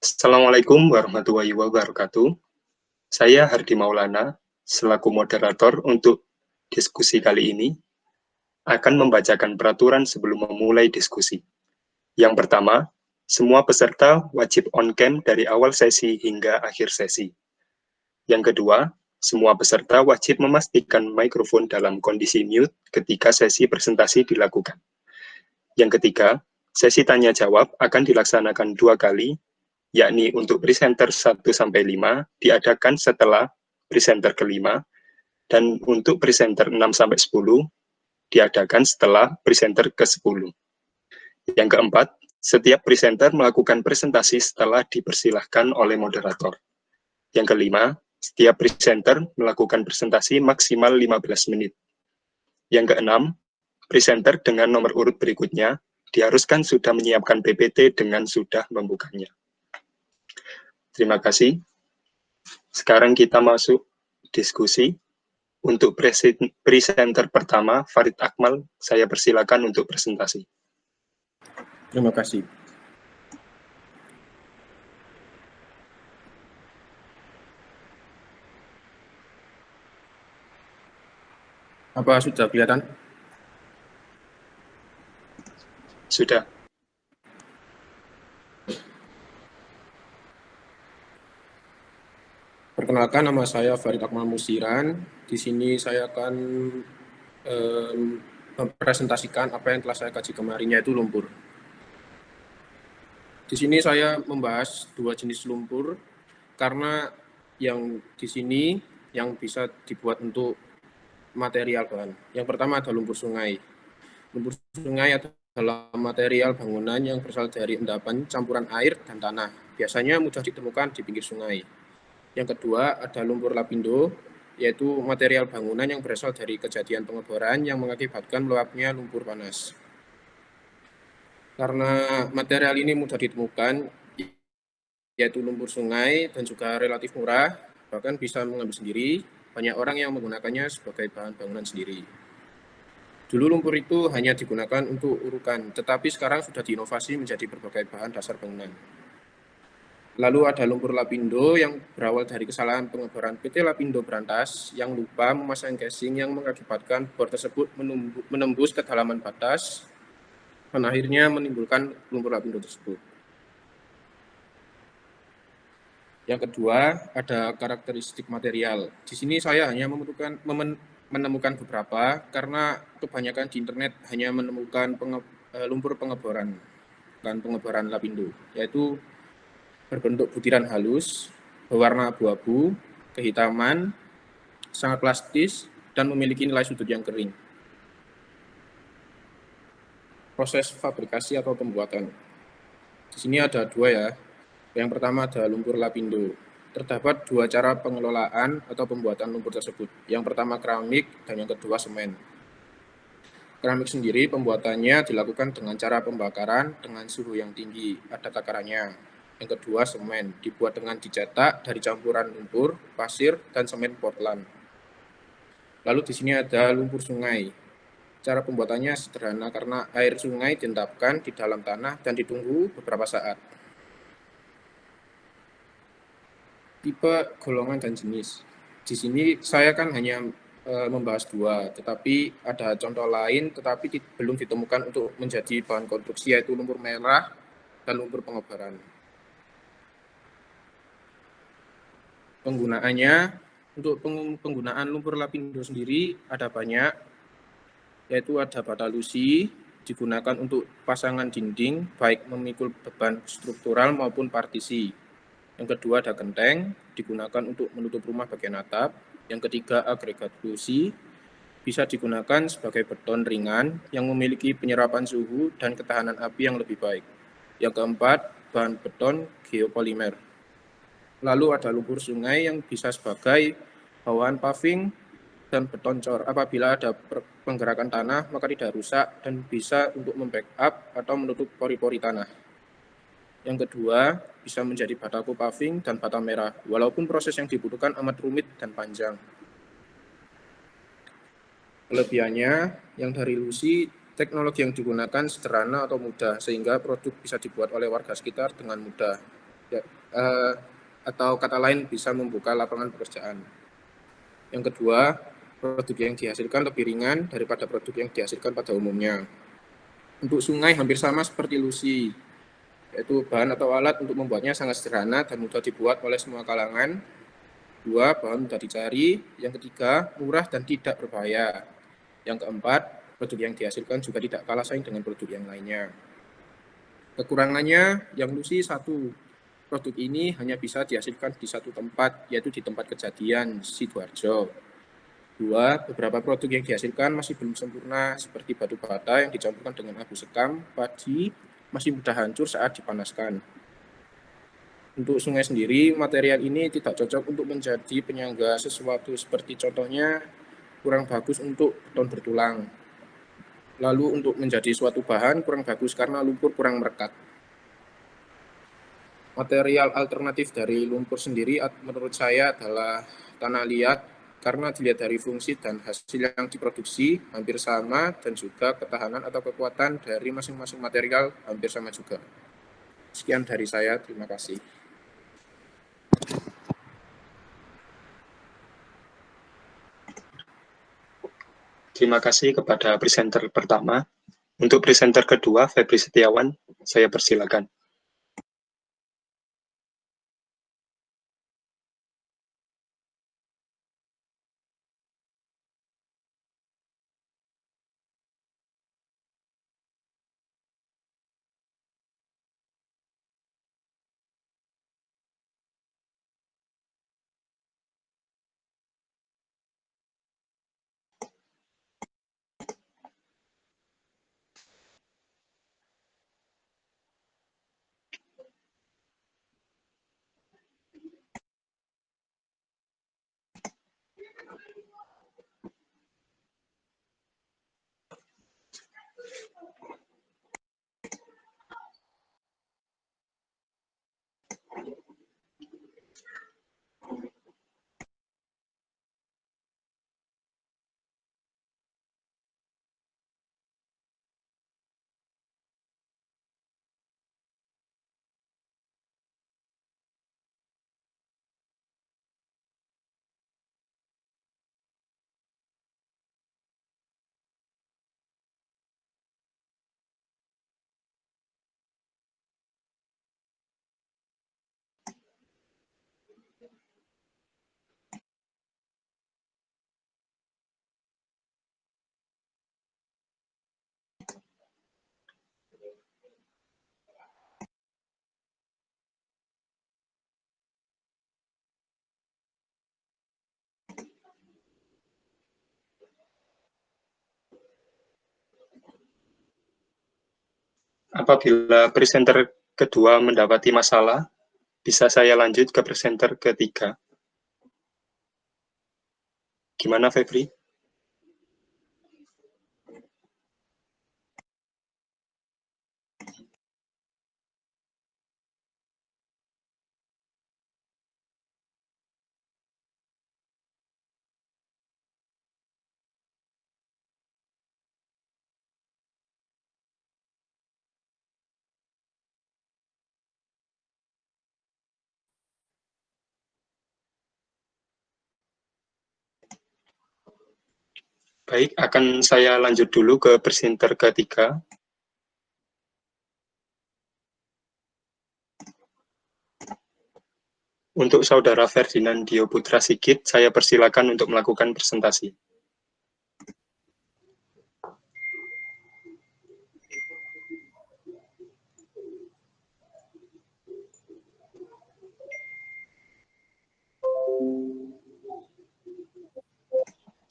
Assalamualaikum warahmatullahi wabarakatuh. Saya Hardi Maulana, selaku moderator untuk diskusi kali ini, akan membacakan peraturan sebelum memulai diskusi. Yang pertama, semua peserta wajib on-cam dari awal sesi hingga akhir sesi. Yang kedua, semua peserta wajib memastikan mikrofon dalam kondisi mute ketika sesi presentasi dilakukan. Yang ketiga, sesi tanya-jawab akan dilaksanakan 2 kali, yakni untuk presenter 1-5 diadakan setelah presenter kelima, dan untuk presenter 6-10 diadakan setelah presenter ke-10. Yang keempat, setiap presenter melakukan presentasi setelah dipersilahkan oleh moderator. Yang kelima, setiap presenter melakukan presentasi maksimal 15 menit. Yang keenam, presenter dengan nomor urut berikutnya diharuskan sudah menyiapkan PPT dengan sudah membukanya. Terima kasih. Sekarang kita masuk diskusi. Untuk presenter pertama, Farid Akmal, saya persilakan untuk presentasi. Terima kasih. Apa sudah kelihatan? Sudah. Perkenalkan, nama saya Farid Akmal Musiran. Di sini saya akan mempresentasikan apa yang telah saya kaji kemarin, yaitu lumpur. Di sini saya membahas 2 jenis lumpur, karena yang di sini yang bisa dibuat untuk material bahan. Yang pertama ada lumpur sungai. Lumpur sungai adalah material bangunan yang berasal dari endapan campuran air dan tanah. Biasanya mudah ditemukan di pinggir sungai. Yang kedua ada lumpur lapindo, yaitu material bangunan yang berasal dari kejadian pengeboran yang mengakibatkan meluapnya lumpur panas. Karena material ini mudah ditemukan, yaitu lumpur sungai dan juga relatif murah, bahkan bisa mengambil sendiri, banyak orang yang menggunakannya sebagai bahan bangunan sendiri. Dulu lumpur itu hanya digunakan untuk urukan, tetapi sekarang sudah diinovasi menjadi berbagai bahan dasar bangunan. Lalu ada lumpur lapindo yang berawal dari kesalahan pengeboran PT Lapindo Brantas yang lupa memasang casing yang mengakibatkan bor tersebut menembus kedalaman batas dan akhirnya menimbulkan lumpur lapindo tersebut. Yang kedua, ada karakteristik material. Di sini saya hanya menemukan beberapa karena kebanyakan di internet hanya menemukan lumpur pengeboran dan pengeboran lapindo, yaitu berbentuk butiran halus, berwarna abu-abu, kehitaman, sangat plastis, dan memiliki nilai sudut yang kering. Proses fabrikasi atau pembuatan. Di sini ada 2 ya. Yang pertama ada lumpur lapindo. Terdapat 2 cara pengelolaan atau pembuatan lumpur tersebut. Yang pertama keramik dan yang kedua semen. Keramik sendiri pembuatannya dilakukan dengan cara pembakaran dengan suhu yang tinggi, ada takarannya. Yang kedua semen, dibuat dengan dicetak dari campuran lumpur, pasir, dan semen Portland. Lalu di sini ada lumpur sungai. Cara pembuatannya sederhana karena air sungai diendapkan di dalam tanah dan ditunggu beberapa saat. Tipe, golongan, dan jenis. Di sini saya kan hanya membahas 2, tetapi ada contoh lain tetapi belum ditemukan untuk menjadi bahan konstruksi, yaitu lumpur merah dan lumpur pengeboran. Penggunaannya, untuk penggunaan lumpur lapindo sendiri ada banyak, yaitu ada bata lusi, digunakan untuk pasangan dinding, baik memikul beban struktural maupun partisi. Yang kedua ada genteng, digunakan untuk menutup rumah bagian atap. Yang ketiga agregat lusi, bisa digunakan sebagai beton ringan yang memiliki penyerapan suhu dan ketahanan api yang lebih baik. Yang keempat, bahan beton geopolimer. Lalu ada lumpur sungai yang bisa sebagai bawahan paving dan beton cor. Apabila ada penggerakan tanah, maka tidak rusak dan bisa untuk membackup atau menutup pori-pori tanah. Yang kedua, bisa menjadi bataku paving dan bata merah, walaupun proses yang dibutuhkan amat rumit dan panjang. Kelebihannya, yang dari lusi, teknologi yang digunakan sederhana atau mudah, sehingga produk bisa dibuat oleh warga sekitar dengan mudah. Ya, atau kata lain bisa membuka lapangan pekerjaan. Yang kedua, produk yang dihasilkan lebih ringan daripada produk yang dihasilkan pada umumnya. Untuk sungai hampir sama seperti lusi, yaitu bahan atau alat untuk membuatnya sangat sederhana dan mudah dibuat oleh semua kalangan. Dua, bahan mudah dicari. Yang ketiga, murah dan tidak berbahaya. Yang keempat, produk yang dihasilkan juga tidak kalah saing dengan produk yang lainnya. Kekurangannya, yang lusi satu, produk ini hanya bisa dihasilkan di satu tempat, yaitu di tempat kejadian, Sidoarjo. Dua, beberapa produk yang dihasilkan masih belum sempurna, seperti batu bata yang dicampurkan dengan abu sekam, padi, masih mudah hancur saat dipanaskan. Untuk sungai sendiri, material ini tidak cocok untuk menjadi penyangga sesuatu, seperti contohnya kurang bagus untuk beton bertulang. Lalu untuk menjadi suatu bahan kurang bagus karena lumpur kurang merekat. Material alternatif dari lumpur sendiri menurut saya adalah tanah liat, karena dilihat dari fungsi dan hasil yang diproduksi hampir sama, dan juga ketahanan atau kekuatan dari masing-masing material hampir sama juga. Sekian dari saya, terima kasih. Terima kasih kepada presenter pertama. Untuk presenter kedua, Febri Setiawan, saya persilakan. Apabila presenter kedua mendapati masalah, bisa saya lanjut ke presenter ketiga. Gimana, Febri? Baik, akan saya lanjut dulu ke presenter ketiga. Untuk Saudara Ferdinand Dio Putra Sigit, saya persilakan untuk melakukan presentasi.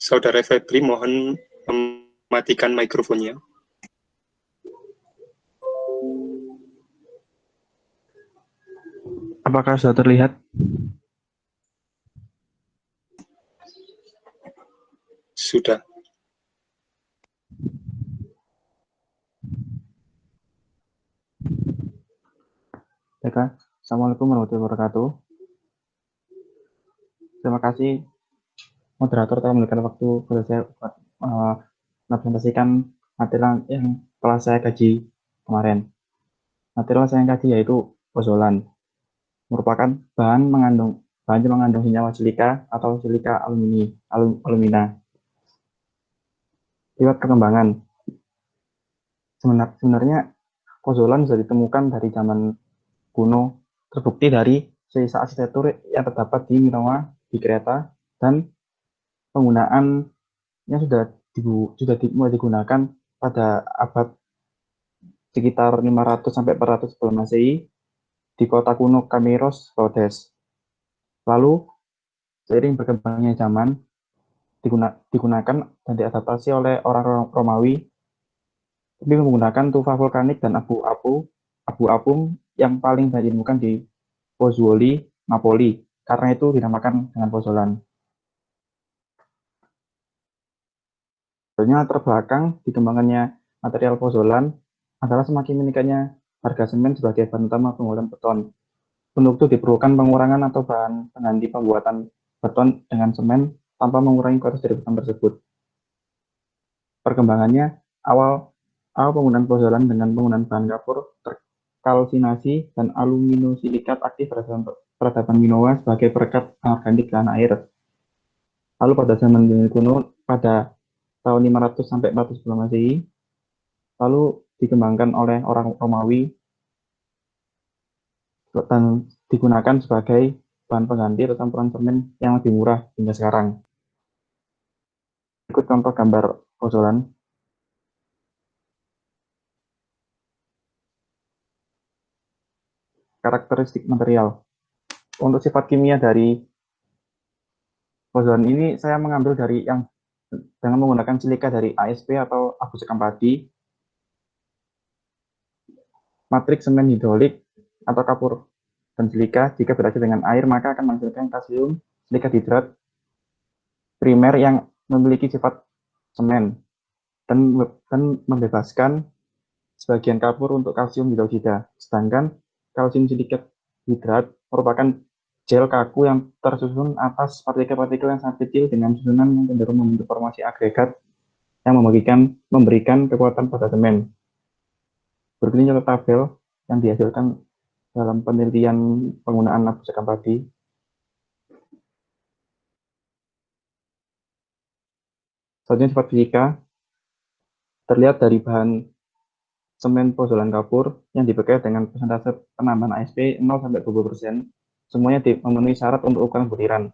Saudara Febri, mohon mematikan mikrofonnya. Apakah sudah terlihat? Sudah. Baik, Assalamualaikum warahmatullahi wabarakatuh. Terima kasih moderator telah memberikan waktu kepada saya buat mempresentasikan material yang telah saya kaji kemarin. Material saya kaji yaitu pozolan. merupakan bahan yang mengandung senyawa silika atau silika alumina. Riwayat perkembangan. Sebenarnya pozolan sudah ditemukan dari zaman kuno, terbukti dari sisa arsitektur yang terdapat di Minoa, di Kreta, dan penggunaannya mulai digunakan pada abad sekitar 500 sampai 400 sebelum Masehi di kota kuno Kamiros, Rhodes. Lalu seiring berkembangnya zaman digunakan dan diadaptasi oleh orang Romawi, tapi menggunakan tufa vulkanik dan abu apung yang paling banyak ditemukan di Pozzuoli, Napoli. Karena itu dinamakan dengan pozolan. Sebenarnya terbelakang dikembangkannya material pozolan adalah semakin meningkatnya harga semen sebagai bahan utama pembuatan beton. Untuk itu diperlukan pengurangan atau bahan pengganti pembuatan beton dengan semen tanpa mengurangi kualitas dari beton tersebut. Perkembangannya, awal penggunaan pozolan dengan penggunaan bahan kapur terkalsinasi dan aluminosilikat aktif peradaban Minoa sebagai perekat anorganik dalam air. Lalu pada zaman kuno, pada tahun 500 sampai 400 sebelum Masehi, lalu dikembangkan oleh orang Romawi dan digunakan sebagai bahan pengganti atau campuran semen yang lebih murah hingga sekarang. Ikut contoh gambar pozolan. Karakteristik material. Untuk sifat kimia dari pozolan ini saya mengambil dari yang dengan menggunakan silika dari ASP atau abu sekam padi, matriks semen hidrolik atau kapur dan silika. Jika beracun dengan air maka akan menghasilkan kalsium silikat hidrat primer yang memiliki sifat semen dan membebaskan sebagian kapur untuk kalsium hidroksida. Sedangkan kalsium silikat hidrat merupakan gel kaku yang tersusun atas partikel-partikel yang sangat kecil dengan susunan yang cenderung membentuk formasi agregat yang memberikan kekuatan pada semen. Berikut ini contoh tabel yang dihasilkan dalam penelitian penggunaan abu sekam padi. Selanjutnya sifat fisika terlihat dari bahan semen pozolan kapur yang dipakai dengan persentase penambahan ASP 0-20%. Semuanya memenuhi syarat untuk ukuran butiran.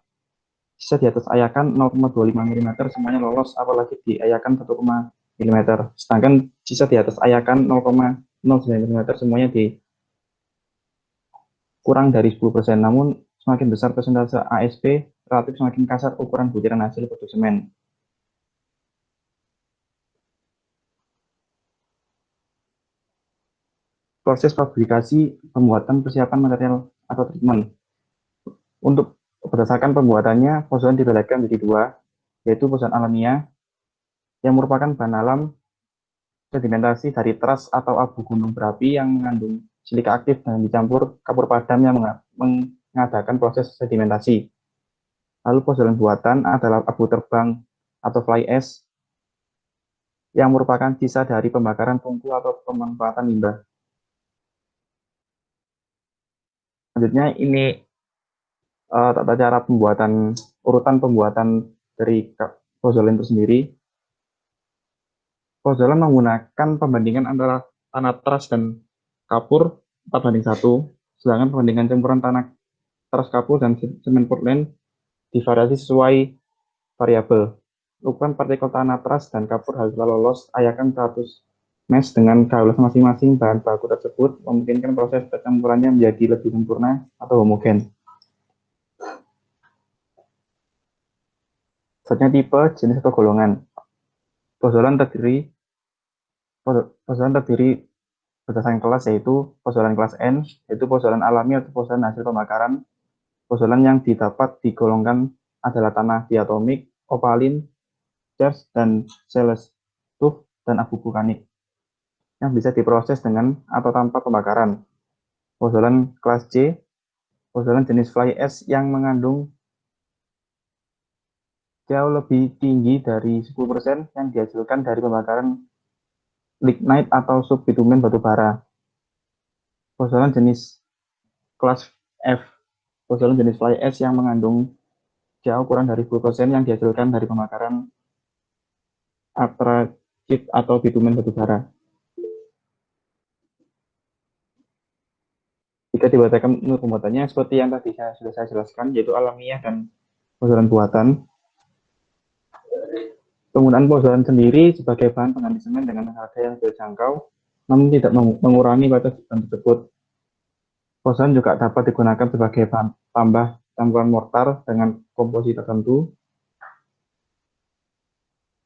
Sisa di atas ayakan 0,25 mm semuanya lolos, apalagi di ayakan 1, mm. Sedangkan sisa di atas ayakan 0,09 mm semuanya kurang dari 10%. Namun semakin besar persentase ASP, relatif semakin kasar ukuran butiran hasil produk semen. Proses fabrikasi pembuatan persiapan material atau treatment. Untuk berdasarkan pembuatannya, pozolan dibedakan menjadi dua, yaitu pozolan alamiah yang merupakan bahan alam sedimentasi dari teras atau abu gunung berapi yang mengandung silika aktif dan dicampur kapur padam yang mengadakan proses sedimentasi. Lalu pozolan buatan adalah abu terbang atau fly ash yang merupakan sisa dari pembakaran tungku atau pemanfaatan limbah. Selanjutnya ini tata cara urutan pembuatan dari pozolan itu sendiri. Pozolan menggunakan pembandingan antara tanah teras dan kapur 4:1, sedangkan pembandingan campuran tanah teras kapur dan semen Portland divariasi sesuai variabel. Ukuran partikel tanah teras dan kapur harus lolos ayakan 100 mesh dengan K12 masing-masing bahan baku tersebut, memungkinkan proses percampurannya menjadi lebih sempurna atau homogen. Selanjutnya tipe, jenis atau golongan. Pozolan terdiri berdasarkan kelas, yaitu pozolan kelas N, yaitu pozolan alami atau pozolan hasil pembakaran. Pozolan yang didapat digolongkan adalah tanah diatomik, opalin, charge, dan seles, tuff, dan abu vulkanik yang bisa diproses dengan atau tanpa pembakaran. Pozolan kelas C, pozolan jenis fly ash yang mengandung jauh lebih tinggi dari 10% yang dihasilkan dari pembakaran lignite atau subbitumen batu bara. Pozolan jenis kelas F. Pozolan jenis fly ash yang mengandung jauh kurang dari 10% yang dihasilkan dari pembakaran antraksit atau bitumen batubara. Jika dibatalkan menurut pembuatannya, seperti yang tadi sudah saya jelaskan, yaitu alamiah dan pozolan buatan. Penggunaan pozolan sendiri sebagai bahan pengganti semen dengan harga yang terjangkau, namun tidak mengurangi batas bahan tersebut. Pozolan juga dapat digunakan sebagai bahan tambah campuran mortar dengan komposisi tertentu,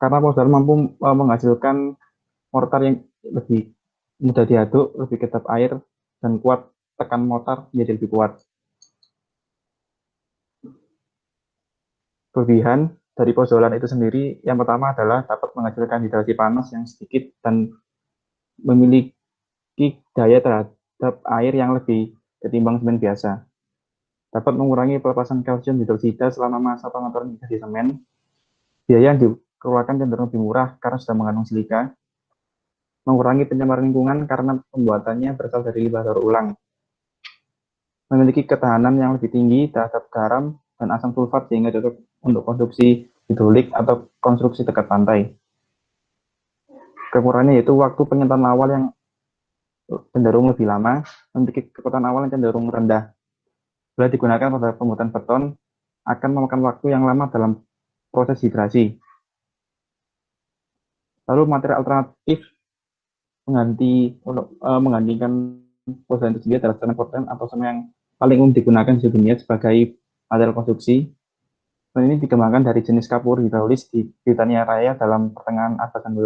karena pozolan mampu menghasilkan mortar yang lebih mudah diaduk, lebih kedap air, dan kuat tekan mortar menjadi lebih kuat. Kelebihan dari pozolan itu sendiri, yang pertama adalah dapat menghasilkan hidrasi panas yang sedikit dan memiliki daya terhadap air yang lebih ketimbang semen biasa. Dapat mengurangi pelepasan kalsium hidroksida selama masa pengaturan di semen. Biaya yang dikeluarkan cenderung lebih murah karena sudah mengandung silika. Mengurangi pencemaran lingkungan karena pembuatannya berasal dari limbah daur ulang. Memiliki ketahanan yang lebih tinggi terhadap garam dan asam sulfat sehingga cocok untuk konstruksi hidrolik atau konstruksi dekat pantai. Kekurangannya yaitu waktu penyemprotan awal yang cenderung lebih lama, memiliki kekuatan awal yang cenderung rendah. Bila digunakan pada pembuatan beton, akan memakan waktu yang lama dalam proses hidrasi. Lalu material alternatif menggantikan pozolan itu sendiri adalah semen Portland atau semen yang paling umum digunakan di dunia sebagai material konstruksi. Semen ini dikembangkan dari jenis kapur hidraulis di Britania Raya dalam pertengahan abad 19.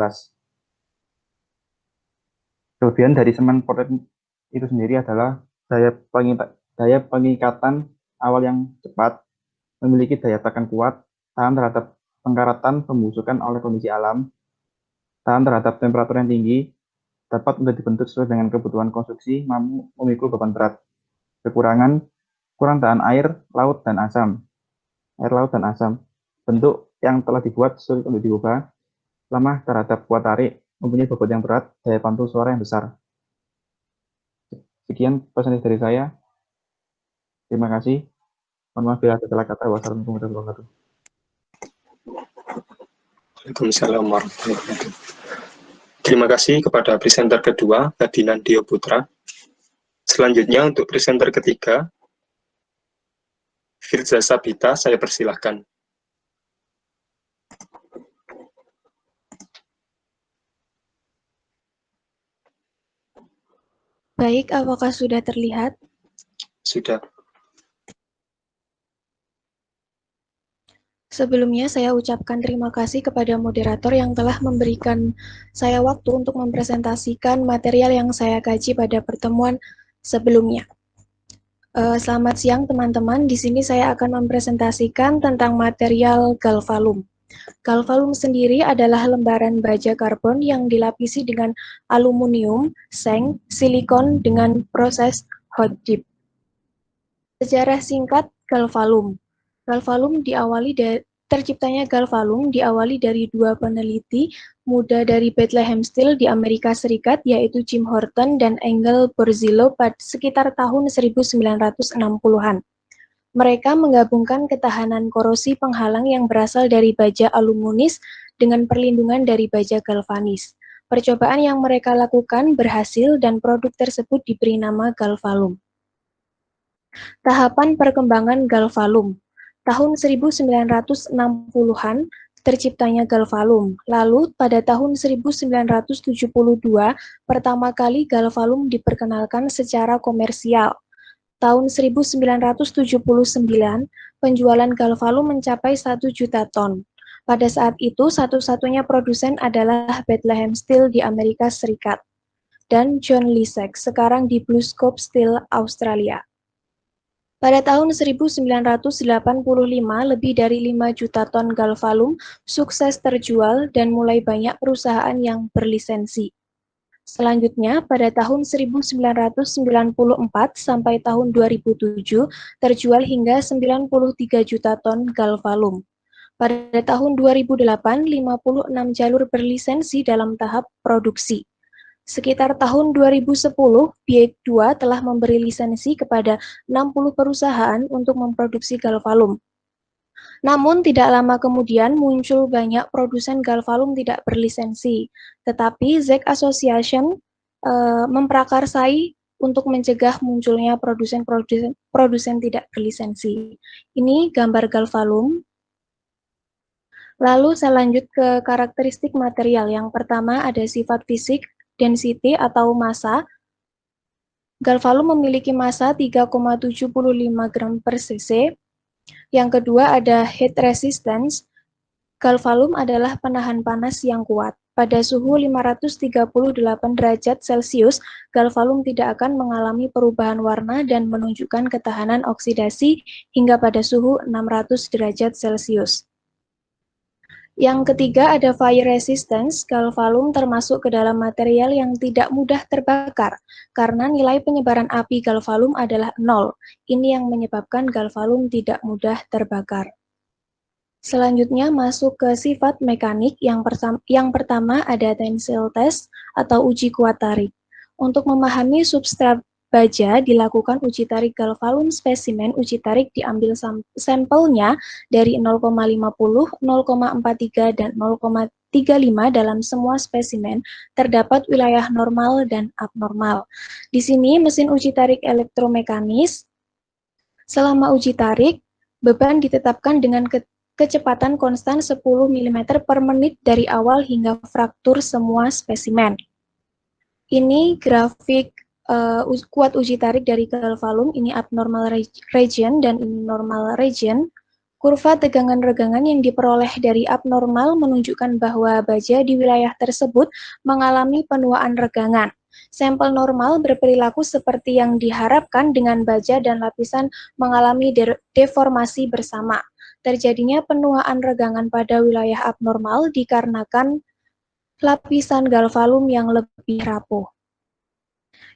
Kelebihan dari semen Portland itu sendiri adalah daya pengikatan awal yang cepat, memiliki daya tekan kuat, tahan terhadap pengkaratan pembusukan oleh kondisi alam, tahan terhadap temperatur yang tinggi, dapat mudah dibentuk sesuai dengan kebutuhan konstruksi, mampu memikul beban berat. Kekurangan, kurang tahan air, laut, dan asam. Air, laut, dan asam. Bentuk yang telah dibuat sulit untuk diubah, lemah terhadap kuat tarik, mempunyai bobot yang berat, daya pantul suara yang besar. Sekian presentasi dari saya. Terima kasih. Mohon maaf bila ada salah kata. Wassalamualaikum warahmatullahi wabarakatuh. Waalaikumsalam warahmatullahi wabarakatuh. Terima kasih kepada presenter kedua, Ferdinand Dio Putra. Selanjutnya untuk presenter ketiga, Firza Sabita, saya persilahkan. Baik, apakah sudah terlihat? Sudah. Sebelumnya saya ucapkan terima kasih kepada moderator yang telah memberikan saya waktu untuk mempresentasikan material yang saya kaji pada pertemuan sebelumnya. Selamat siang teman-teman, di sini saya akan mempresentasikan tentang material galvalum. Galvalum sendiri adalah lembaran baja karbon yang dilapisi dengan aluminium, seng, silikon dengan proses hot dip. Sejarah singkat galvalum. Terciptanya galvalum diawali dari dua peneliti muda dari Bethlehem Steel di Amerika Serikat, yaitu Jim Horton dan Engel Borzillo pada sekitar tahun 1960-an. Mereka menggabungkan ketahanan korosi penghalang yang berasal dari baja aluminis dengan perlindungan dari baja galvanis. Percobaan yang mereka lakukan berhasil dan produk tersebut diberi nama galvalum. Tahapan perkembangan galvalum. Tahun 1960-an terciptanya galvalum. Lalu pada tahun 1972 pertama kali galvalum diperkenalkan secara komersial. Tahun 1979 penjualan galvalum mencapai 1 juta ton. Pada saat itu satu-satunya produsen adalah Bethlehem Steel di Amerika Serikat dan John Lissek sekarang di BlueScope Steel Australia. Pada tahun 1985, lebih dari 5 juta ton galvalum sukses terjual dan mulai banyak perusahaan yang berlisensi. Selanjutnya, pada tahun 1994 sampai tahun 2007, terjual hingga 93 juta ton galvalum. Pada tahun 2008, 56 jalur berlisensi dalam tahap produksi. Sekitar tahun 2010, BIEK 2 telah memberi lisensi kepada 60 perusahaan untuk memproduksi galvalum. Namun, tidak lama kemudian muncul banyak produsen galvalum tidak berlisensi, tetapi ZEC Association memprakarsai untuk mencegah munculnya produsen tidak berlisensi. Ini gambar galvalum. Lalu saya lanjut ke karakteristik material. Yang pertama ada sifat fisik, density atau massa. Galvalum memiliki massa 3,75 gram per cc. Yang kedua ada heat resistance. Galvalum adalah penahan panas yang kuat. Pada suhu 538 derajat Celcius, galvalum tidak akan mengalami perubahan warna dan menunjukkan ketahanan oksidasi hingga pada suhu 600 derajat Celcius. Yang ketiga ada fire resistance. Galvalum termasuk ke dalam material yang tidak mudah terbakar karena nilai penyebaran api galvalum adalah 0. Ini yang menyebabkan galvalum tidak mudah terbakar. Selanjutnya masuk ke sifat mekanik. Yang pertama ada tensile test atau uji kuat tarik. Untuk memahami substrat baja dilakukan uji tarik galvalum spesimen. Uji tarik diambil sampelnya dari 0,50, 0,43, dan 0,35 dalam semua spesimen. Terdapat wilayah normal dan abnormal. Di sini mesin uji tarik elektromekanis. Selama uji tarik, beban ditetapkan dengan kecepatan konstan 10 mm per menit dari awal hingga fraktur semua spesimen. Ini grafik kuat uji tarik dari galvalum, ini abnormal region dan ini normal region. Kurva tegangan-regangan yang diperoleh dari abnormal menunjukkan bahwa baja di wilayah tersebut mengalami penuaan regangan. Sampel normal berperilaku seperti yang diharapkan dengan baja dan lapisan mengalami deformasi bersama. Terjadinya penuaan regangan pada wilayah abnormal dikarenakan lapisan galvalum yang lebih rapuh.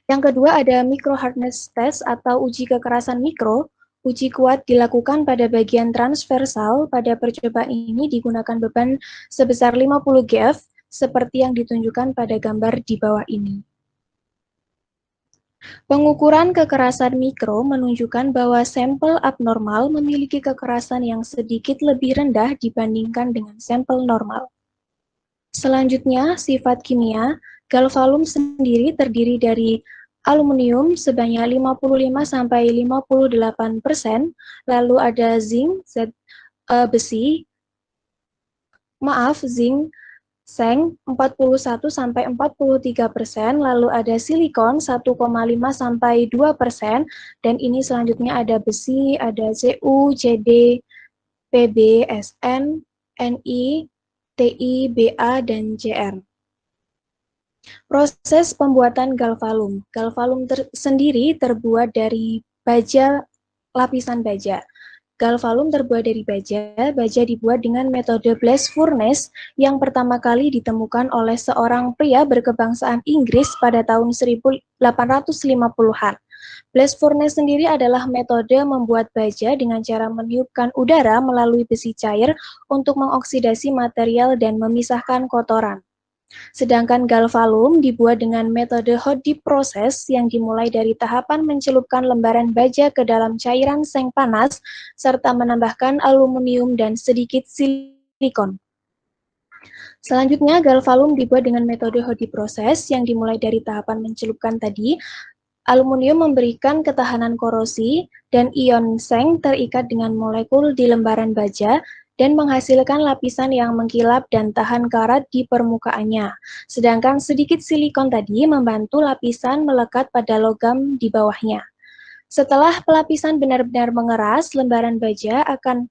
Yang kedua ada micro hardness test atau uji kekerasan mikro. Uji kuat dilakukan pada bagian transversal. Pada percobaan ini digunakan beban sebesar 50 GF seperti yang ditunjukkan pada gambar di bawah ini. Pengukuran kekerasan mikro menunjukkan bahwa sampel abnormal memiliki kekerasan yang sedikit lebih rendah dibandingkan dengan sampel normal. Selanjutnya, sifat kimia. Galvalum sendiri terdiri dari aluminium sebanyak 55–58%, lalu ada zinc, zinc, seng 41–43%, lalu ada silikon 1,5–2%, dan ini selanjutnya ada besi, ada Cu, Cd, Pb, Sn, Ni, Ti, Ba, dan Cr. Proses pembuatan galvalum. Galvalum sendiri terbuat dari baja, lapisan baja. Galvalum terbuat dari baja. Baja dibuat dengan metode blast furnace yang pertama kali ditemukan oleh seorang pria berkebangsaan Inggris pada tahun 1850-an. Blast furnace sendiri adalah metode membuat baja dengan cara meniupkan udara melalui besi cair untuk mengoksidasi material dan memisahkan kotoran. Sedangkan galvalum dibuat dengan metode hot dip process yang dimulai dari tahapan mencelupkan lembaran baja ke dalam cairan seng panas serta menambahkan aluminium dan sedikit silikon. Selanjutnya, galvalum dibuat dengan metode hot dip process yang dimulai dari tahapan mencelupkan tadi. Aluminium memberikan ketahanan korosi dan ion seng terikat dengan molekul di lembaran baja dan menghasilkan lapisan yang mengkilap dan tahan karat di permukaannya. Sedangkan sedikit silikon tadi membantu lapisan melekat pada logam di bawahnya. Setelah pelapisan benar-benar mengeras, lembaran baja akan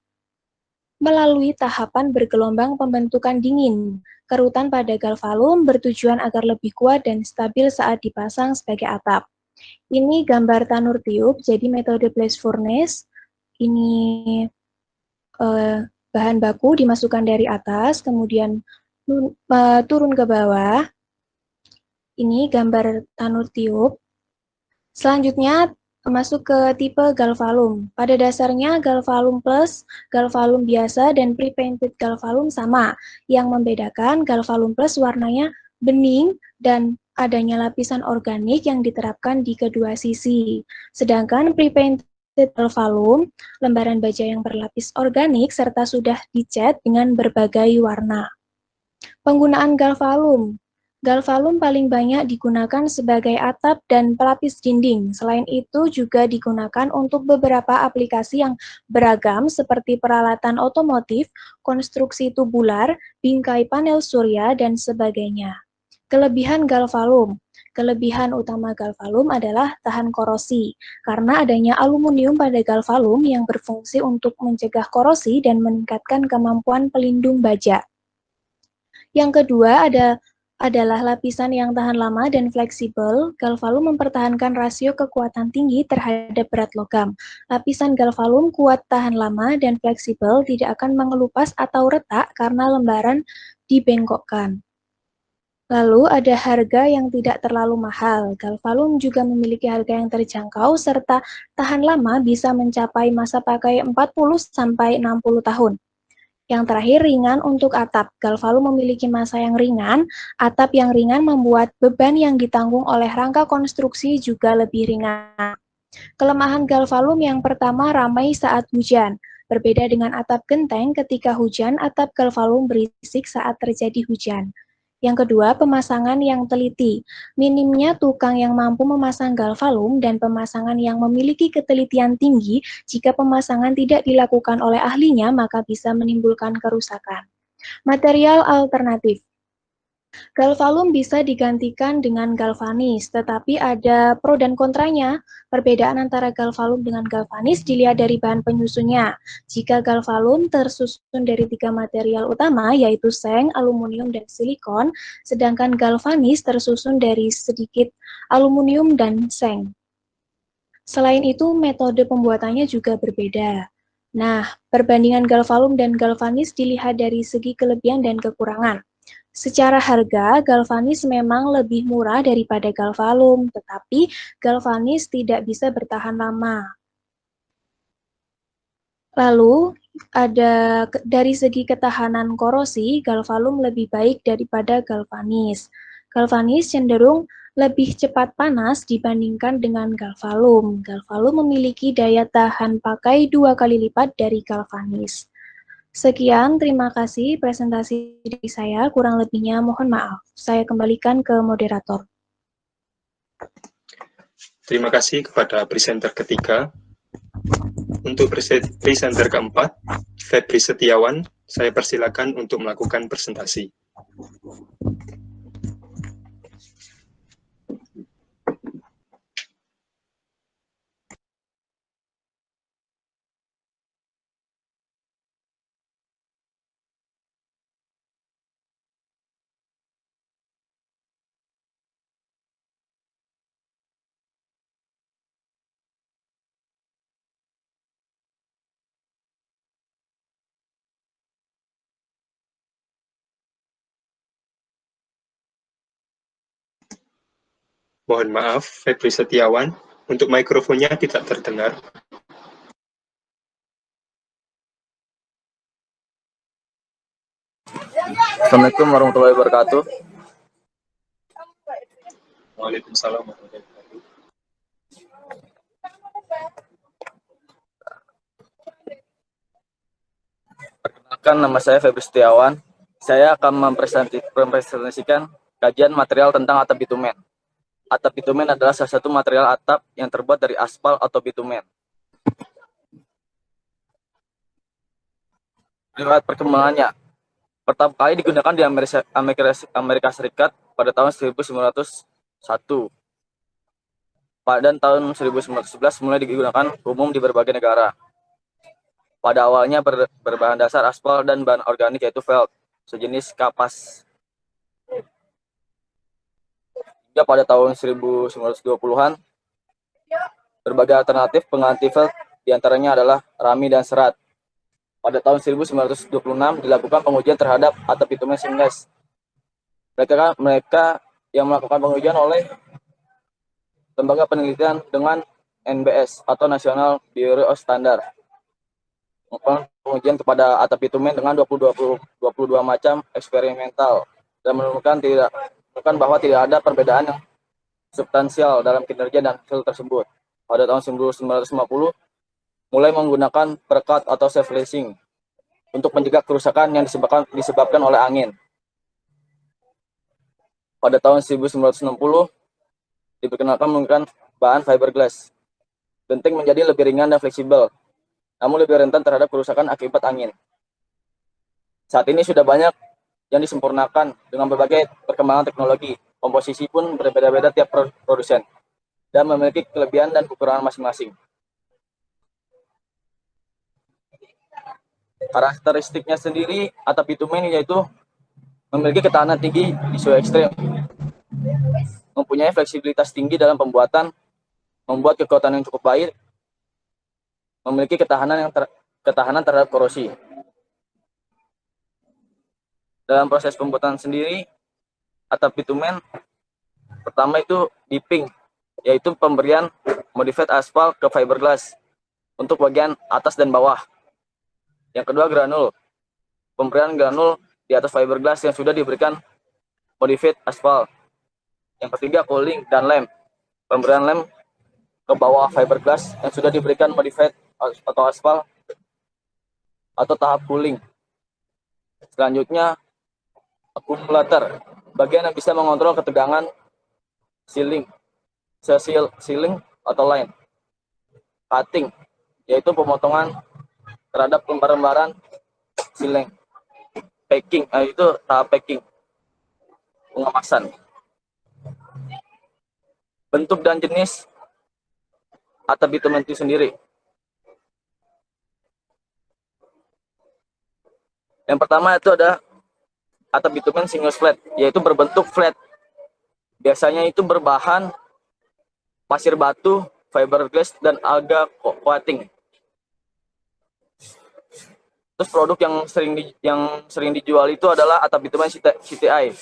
melalui tahapan bergelombang pembentukan dingin. Kerutan pada galvalum bertujuan agar lebih kuat dan stabil saat dipasang sebagai atap. Ini gambar tanur tiup, jadi metode blast furnace. Ini bahan baku dimasukkan dari atas, kemudian turun ke bawah. Ini gambar tanur tiup. Selanjutnya masuk ke tipe galvalum. Pada dasarnya galvalum plus, galvalum biasa, dan pre-painted galvalum sama. Yang membedakan galvalum plus warnanya bening dan adanya lapisan organik yang diterapkan di kedua sisi. Sedangkan pre-painted galvalum, lembaran baja yang berlapis organik serta sudah dicat dengan berbagai warna. Penggunaan galvalum. Galvalum paling banyak digunakan sebagai atap dan pelapis dinding. Selain itu juga digunakan untuk beberapa aplikasi yang beragam seperti peralatan otomotif, konstruksi tubular, bingkai panel surya, dan sebagainya. Kelebihan galvalum. Kelebihan utama galvalum adalah tahan korosi, karena adanya aluminium pada galvalum yang berfungsi untuk mencegah korosi dan meningkatkan kemampuan pelindung baja. Yang kedua adalah lapisan yang tahan lama dan fleksibel. Galvalum mempertahankan rasio kekuatan tinggi terhadap berat logam. Lapisan galvalum kuat, tahan lama, dan fleksibel, tidak akan mengelupas atau retak karena lembaran dibengkokkan. Lalu ada harga yang tidak terlalu mahal. Galvalum juga memiliki harga yang terjangkau serta tahan lama, bisa mencapai masa pakai 40-60 tahun. Yang terakhir, ringan untuk atap. Galvalum memiliki massa yang ringan. Atap yang ringan membuat beban yang ditanggung oleh rangka konstruksi juga lebih ringan. Kelemahan galvalum yang pertama, ramai saat hujan. Berbeda dengan atap genteng, ketika hujan, atap galvalum berisik saat terjadi hujan. Yang kedua, pemasangan yang teliti. Minimnya tukang yang mampu memasang galvalum dan pemasangan yang memiliki ketelitian tinggi. Jika pemasangan tidak dilakukan oleh ahlinya, maka bisa menimbulkan kerusakan. Material alternatif. Galvalum bisa digantikan dengan galvanis, tetapi ada pro dan kontranya. Perbedaan antara galvalum dengan galvanis dilihat dari bahan penyusunnya. Jika galvalum tersusun dari 3 material utama, yaitu seng, aluminium, dan silikon, sedangkan galvanis tersusun dari sedikit aluminium dan seng. Selain itu, metode pembuatannya juga berbeda. Nah, perbandingan galvalum dan galvanis dilihat dari segi kelebihan dan kekurangan. Secara harga, galvanis memang lebih murah daripada galvalum, tetapi galvanis tidak bisa bertahan lama. Lalu, dari segi ketahanan korosi, galvalum lebih baik daripada galvanis. Galvanis cenderung lebih cepat panas dibandingkan dengan galvalum. Galvalum memiliki daya tahan pakai 2 kali lipat dari galvanis. Sekian, terima kasih presentasi dari saya. Kurang lebihnya mohon maaf. Saya kembalikan ke moderator. Terima kasih kepada presenter ketiga. Untuk presenter keempat, Febri Setiawan, saya persilakan untuk melakukan presentasi. Mohon maaf, Febri Setiawan, untuk mikrofonnya tidak terdengar. Assalamualaikum warahmatullahi wabarakatuh. Waalaikumsalam warahmatullahi wabarakatuh. Perkenalkan, nama saya Febri Setiawan. Saya akan mempresentasikan kajian material tentang atap bitumen. Atap bitumen adalah salah satu material atap yang terbuat dari aspal atau bitumen. Riwayat perkembangannya. Pertama kali digunakan di Amerika Serikat pada tahun 1901. Dan tahun 1911 mulai digunakan umum di berbagai negara. Pada awalnya berbahan dasar aspal dan bahan organik yaitu felt, sejenis kapas. Hingga pada tahun 1920-an, berbagai alternatif pengganti felt diantaranya adalah rami dan serat. Pada tahun 1926 dilakukan pengujian terhadap atap bitumen seamless. Mereka yang melakukan pengujian oleh lembaga penelitian dengan NBS atau National Bureau of Standard. Pengujian kepada atap bitumen dengan 22 macam eksperimental dan menemukan tidak menunjukkan bahwa tidak ada perbedaan yang substansial dalam kinerja dan hasil tersebut. Pada tahun 1950, mulai menggunakan perekat atau self-lacing untuk mencegah kerusakan yang disebabkan oleh angin. Pada tahun 1960, diperkenalkan menggunakan bahan fiberglass. Genting menjadi lebih ringan dan fleksibel, namun lebih rentan terhadap kerusakan akibat angin. Saat ini sudah banyak yang disempurnakan dengan berbagai perkembangan teknologi. Komposisi pun berbeda-beda tiap produsen dan memiliki kelebihan dan kekurangan masing-masing. Karakteristiknya sendiri, atap bitumen yaitu memiliki ketahanan tinggi di suhu ekstrim, mempunyai fleksibilitas tinggi dalam pembuatan, membuat kekuatan yang cukup baik, memiliki ketahanan terhadap korosi. Dalam proses pembuatan sendiri, atap bitumen pertama itu dipping, yaitu pemberian modified aspal ke fiberglass untuk bagian atas dan bawah. Yang kedua, granul. Pemberian granul di atas fiberglass yang sudah diberikan modified aspal. Yang ketiga, cooling dan lem. Pemberian lem ke bawah fiberglass yang sudah diberikan modified atau aspal atau tahap cooling. Selanjutnya, akumulator, bagian yang bisa mengontrol ketegangan sealing atau line. Cutting, yaitu pemotongan terhadap lembaran-lembaran sealing. Packing, itu tahap packing, pengemasan. Bentuk dan jenis atap bitumen itu sendiri. Yang pertama itu ada atap bitumen single flat, yaitu berbentuk flat. Biasanya itu berbahan pasir batu, fiberglass, dan alga coating. Terus produk yang sering dijual itu adalah atap bitumen CTI,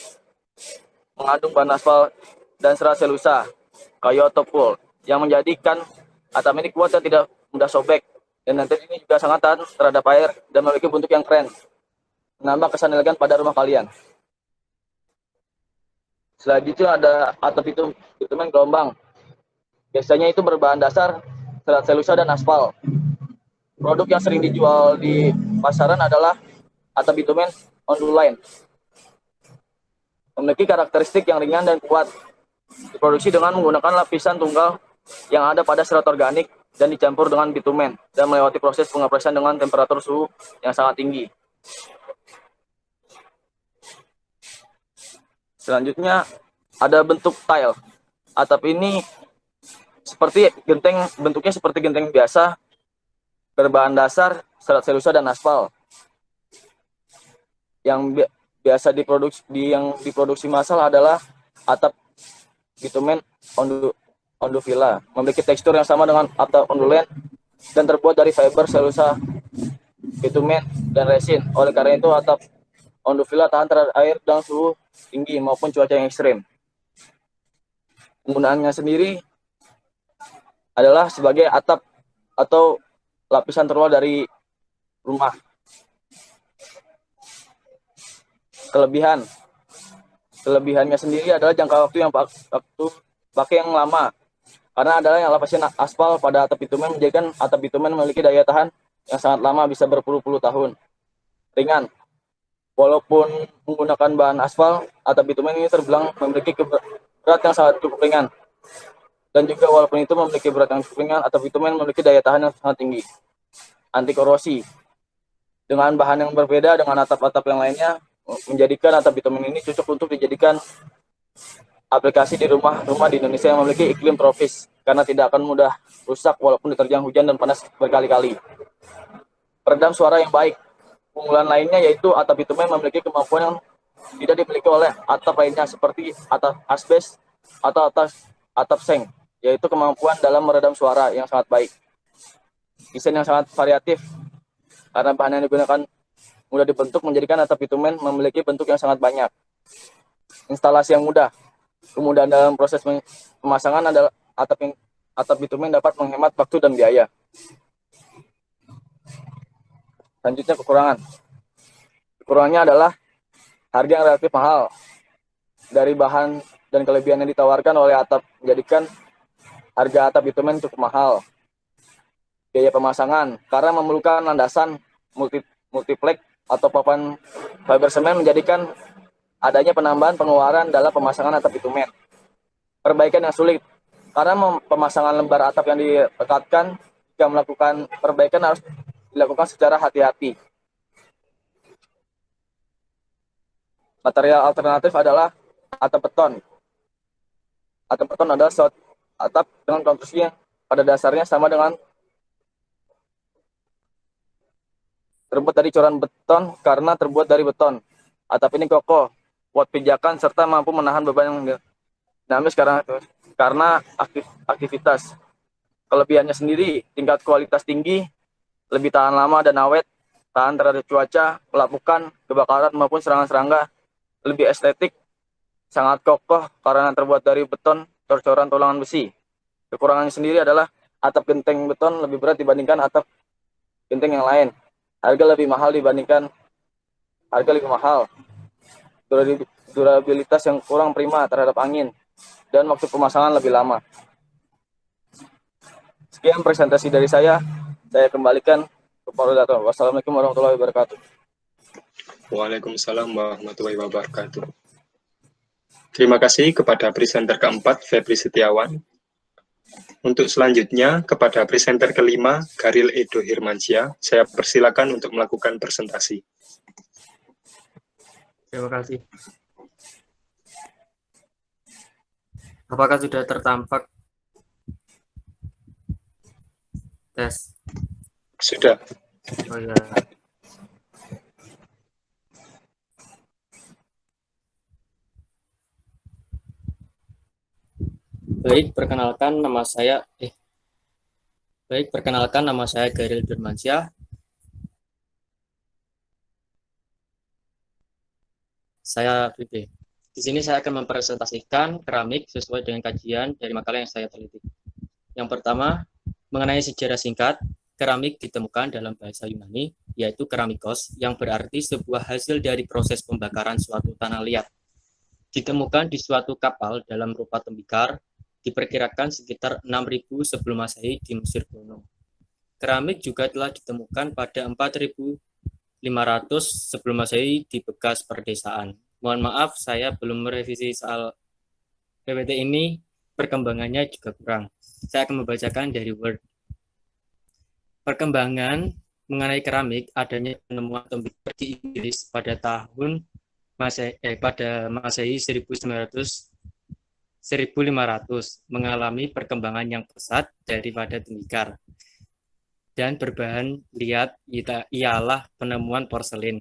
mengandung bahan aspal dan serat selusa, kayu atau pool, yang menjadikan atap ini kuat dan tidak mudah sobek. Dan nanti ini juga sangat tahan terhadap air dan memiliki bentuk yang keren, menambah kesan elegan pada rumah kalian. Selanjutnya ada atap bitumen gelombang. Biasanya itu berbahan dasar serat selusa dan aspal. Produk yang sering dijual di pasaran adalah atap bitumen onduline. Memiliki karakteristik yang ringan dan kuat. Diproduksi dengan menggunakan lapisan tunggal yang ada pada serat organik dan dicampur dengan bitumen dan melewati proses pengepresan dengan temperatur suhu yang sangat tinggi. Selanjutnya ada bentuk tile. Atap ini seperti genteng, bentuknya seperti genteng biasa, berbahan dasar serat selusa dan aspal. Yang biasa diproduksi massal adalah atap bitumen onduvilla, memiliki tekstur yang sama dengan atap ondulen dan terbuat dari fiber selusa, bitumen, dan resin. Oleh karena itu, atap onduvilla tahan terhadap air dan suhu tinggi maupun cuaca yang ekstrim. Penggunaannya sendiri adalah sebagai atap atau lapisan terluar dari rumah. Kelebihannya sendiri adalah jangka waktu pakai yang lama, karena adalah yang lapisan aspal pada atap bitumen menjadikan atap bitumen memiliki daya tahan yang sangat lama, bisa berpuluh-puluh tahun. Ringan, walaupun menggunakan bahan aspal, atap bitumen ini terbilang memiliki berat yang sangat cukup ringan. Dan juga walaupun itu memiliki berat yang cukup ringan, atap bitumen memiliki daya tahan yang sangat tinggi, anti korosi. Dengan bahan yang berbeda dengan atap-atap yang lainnya, menjadikan atap bitumen ini cocok untuk dijadikan aplikasi di rumah-rumah di Indonesia yang memiliki iklim tropis, karena tidak akan mudah rusak walaupun diterjang hujan dan panas berkali-kali. Peredam suara yang baik. Keunggulan lainnya yaitu atap bitumen memiliki kemampuan yang tidak dimiliki oleh atap lainnya seperti atap asbes atau atap seng, yaitu kemampuan dalam meredam suara yang sangat baik. Desain yang sangat variatif, karena bahan yang digunakan mudah dibentuk, menjadikan atap bitumen memiliki bentuk yang sangat banyak. Instalasi yang mudah. Kemudahan dalam proses pemasangan adalah atap bitumen dapat menghemat waktu dan biaya. Selanjutnya kekurangan. Kekurangannya adalah harga yang relatif mahal. dari bahan dan kelebihan yang ditawarkan oleh atap menjadikan harga atap bitumen cukup mahal. Biaya pemasangan karena memerlukan landasan multiplek atau papan fiber semen menjadikan adanya penambahan pengeluaran dalam pemasangan atap bitumen. Perbaikan yang sulit karena pemasangan lembar atap yang direkatkan, jika melakukan perbaikan harus dilakukan secara hati-hati. Material alternatif adalah atap beton. Atap beton adalah suatu atap dengan konstruksi yang pada dasarnya sama dengan terbuat dari coran beton karena terbuat dari beton. Atap ini kokoh, kuat pijakan, serta mampu menahan beban yang dinamis karena aktivitas. Kelebihannya sendiri, tingkat kualitas tinggi, lebih tahan lama dan awet, tahan terhadap cuaca, pelapukan, kebakaran maupun serangan serangga, lebih estetik, sangat kokoh karena terbuat dari beton, cor-coran tulangan besi. Kekurangannya sendiri adalah atap genteng beton lebih berat dibandingkan atap genteng yang lain. Harga lebih mahal. Durabilitas yang kurang prima terhadap angin, dan waktu pemasangan lebih lama. Sekian presentasi dari saya kembalikan ke Pak Rodato. Wassalamualaikum warahmatullahi wabarakatuh. Waalaikumsalam warahmatullahi wabarakatuh. Terima kasih kepada presenter keempat, Febri Setiawan. Untuk selanjutnya, kepada presenter kelima, Garil Edo Hirmansyah, saya persilakan untuk melakukan presentasi. Terima kasih. Apakah sudah tertampak? Tes. Sudah. Oh ya. Perkenalkan nama saya Garil Dirmansyah. Saya Vibe. Di sini saya akan mempresentasikan keramik sesuai dengan kajian dari makalah yang saya teliti. Yang pertama, mengenai sejarah singkat, keramik ditemukan dalam bahasa Yunani, yaitu keramikos, yang berarti sebuah hasil dari proses pembakaran suatu tanah liat. Ditemukan di suatu kapal dalam rupa tembikar, diperkirakan sekitar 6.000 sebelum Masehi di Mesir kuno. Keramik juga telah ditemukan pada 4.500 sebelum Masehi di bekas perdesaan. Mohon maaf, saya belum merevisi soal PPT ini, perkembangannya juga kurang. Saya akan membacakan dari Word. Perkembangan mengenai keramik, adanya penemuan tembikar di Inggris pada tahun Masehi 1500 mengalami perkembangan yang pesat daripada tembikar dan berbahan liat ialah penemuan porselin.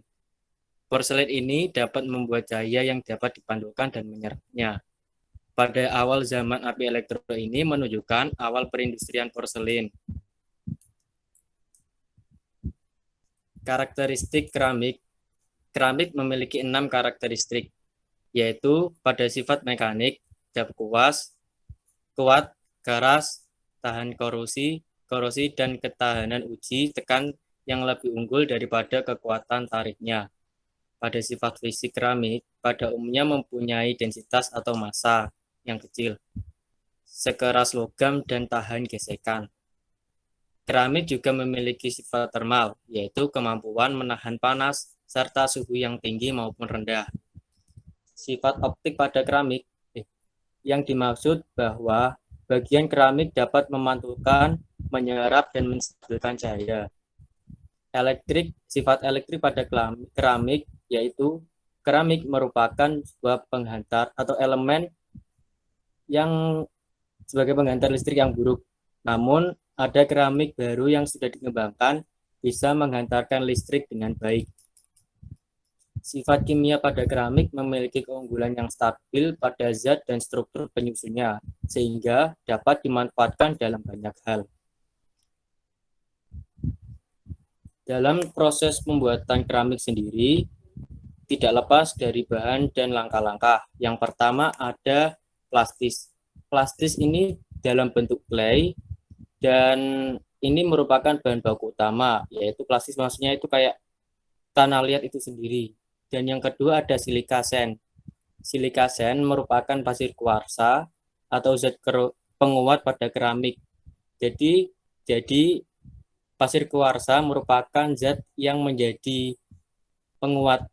Porselin ini dapat membuat cahaya yang dapat dipantulkan dan menyerapnya. Pada awal zaman api elektro ini menunjukkan awal perindustrian porselin. Karakteristik keramik. Keramik memiliki 6 karakteristik, yaitu pada sifat mekanik, dapat kuat, keras, tahan korosi, dan ketahanan uji tekan yang lebih unggul daripada kekuatan tariknya. Pada sifat fisik keramik, pada umumnya mempunyai densitas atau massa yang kecil, sekeras logam dan tahan gesekan. Keramik juga memiliki sifat termal, yaitu kemampuan menahan panas serta suhu yang tinggi maupun rendah. Sifat optik pada keramik, yang dimaksud bahwa bagian keramik dapat memantulkan, menyerap, dan menstabilkan cahaya. Sifat elektrik pada keramik, yaitu keramik merupakan sebuah penghantar atau elemen yang sebagai penghantar listrik yang buruk. Namun, ada keramik baru yang sudah dikembangkan bisa menghantarkan listrik dengan baik. Sifat kimia pada keramik memiliki keunggulan yang stabil pada zat dan struktur penyusunnya, sehingga dapat dimanfaatkan dalam banyak hal. Dalam proses pembuatan keramik sendiri, tidak lepas dari bahan dan langkah-langkah. Yang pertama ada plastis. Plastis ini dalam bentuk clay, dan ini merupakan bahan baku utama, yaitu plastis maksudnya itu kayak tanah liat itu sendiri. Dan yang kedua ada silika sand. Silika sand merupakan pasir kuarsa atau zat penguat pada keramik. Jadi pasir kuarsa merupakan zat yang menjadi penguat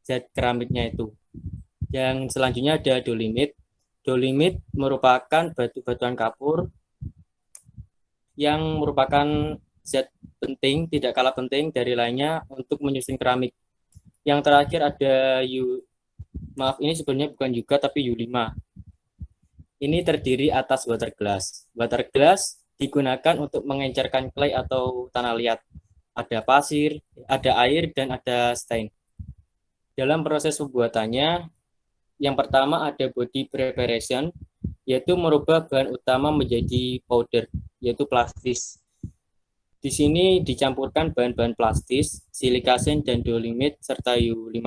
zat keramiknya itu. Yang selanjutnya ada dolomit. Dolomit merupakan batu-batuan kapur yang merupakan zat penting, tidak kalah penting dari lainnya untuk menyusun keramik. Yang terakhir ada ini sebenarnya bukan juga tapi U5. Ini terdiri atas water glass. Water glass digunakan untuk mengencerkan clay atau tanah liat. Ada pasir, ada air, dan ada stain. Dalam proses pembuatannya, yang pertama ada body preparation, yaitu merubah bahan utama menjadi powder, yaitu plastis. Di sini dicampurkan bahan-bahan plastis, silika sand dan dolomit serta U5.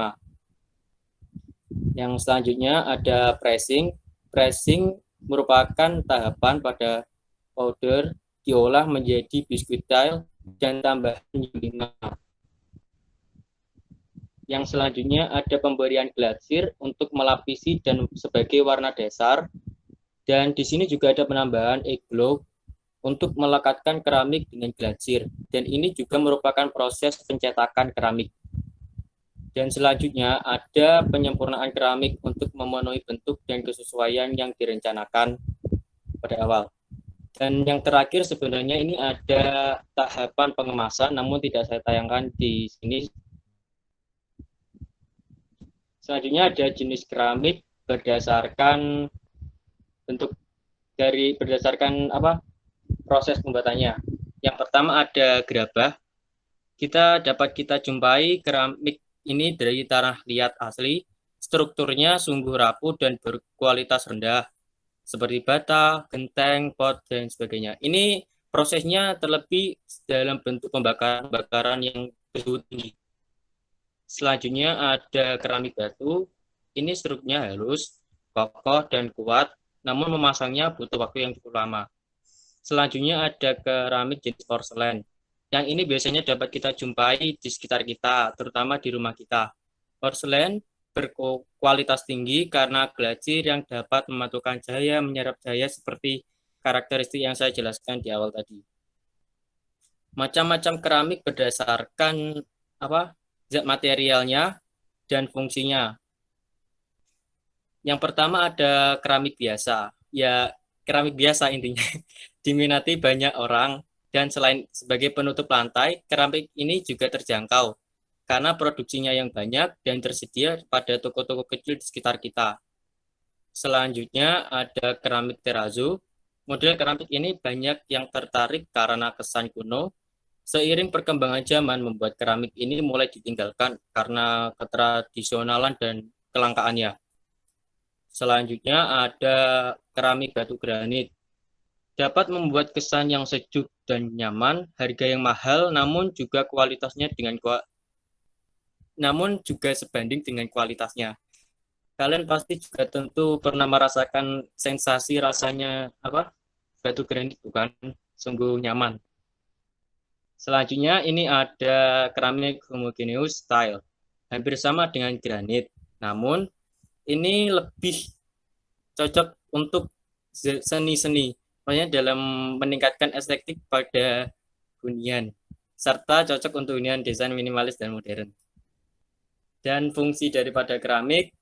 Yang selanjutnya ada pressing. Pressing merupakan tahapan pada powder diolah menjadi biskuit tile dan tambahan U5. Yang selanjutnya ada pemberian glasir untuk melapisi dan sebagai warna dasar. Dan di sini juga ada penambahan egg glow untuk melekatkan keramik dengan glasir. Dan ini juga merupakan proses pencetakan keramik. Dan selanjutnya ada penyempurnaan keramik untuk memenuhi bentuk dan kesesuaian yang direncanakan pada awal. Dan yang terakhir sebenarnya ini ada tahapan pengemasan, namun tidak saya tayangkan di sini. Selanjutnya ada jenis keramik berdasarkan proses pembuatannya. Yang pertama ada gerabah. Dapat kita jumpai keramik ini dari tanah liat asli. Strukturnya sungguh rapuh dan berkualitas rendah, seperti bata, genteng, pot, dan sebagainya. Ini prosesnya terlebih dalam bentuk pembakaran yang bersuhu tinggi. Selanjutnya ada keramik batu. Ini strukturnya halus, kokoh, dan kuat, namun memasangnya butuh waktu yang cukup lama. Selanjutnya ada keramik jenis porselen. Yang ini biasanya dapat kita jumpai di sekitar kita, terutama di rumah kita. Porselen berkualitas tinggi karena glasir yang dapat memantulkan cahaya, menyerap cahaya seperti karakteristik yang saya jelaskan di awal tadi. Macam-macam keramik berdasarkan zat materialnya dan fungsinya. Yang pertama ada keramik biasa. Ya, keramik biasa intinya. Diminati banyak orang, dan selain sebagai penutup lantai, keramik ini juga terjangkau karena produksinya yang banyak dan tersedia pada toko-toko kecil di sekitar kita. Selanjutnya ada keramik terrazzo. Model keramik ini banyak yang tertarik karena kesan kuno. Seiring perkembangan zaman membuat keramik ini mulai ditinggalkan karena ketradisionalan dan kelangkaannya. Selanjutnya ada keramik batu granit. Dapat membuat kesan yang sejuk dan nyaman, harga yang mahal, namun juga sebanding dengan kualitasnya. Kalian pasti juga tentu pernah merasakan sensasi rasanya batu granit, bukan? Sungguh nyaman. Selanjutnya ini ada keramik homogeneous style. Hampir sama dengan granit, namun ini lebih cocok untuk seni-seni, makanya dalam meningkatkan estetik pada hunian, serta cocok untuk hunian desain minimalis dan modern. Dan fungsi daripada keramik,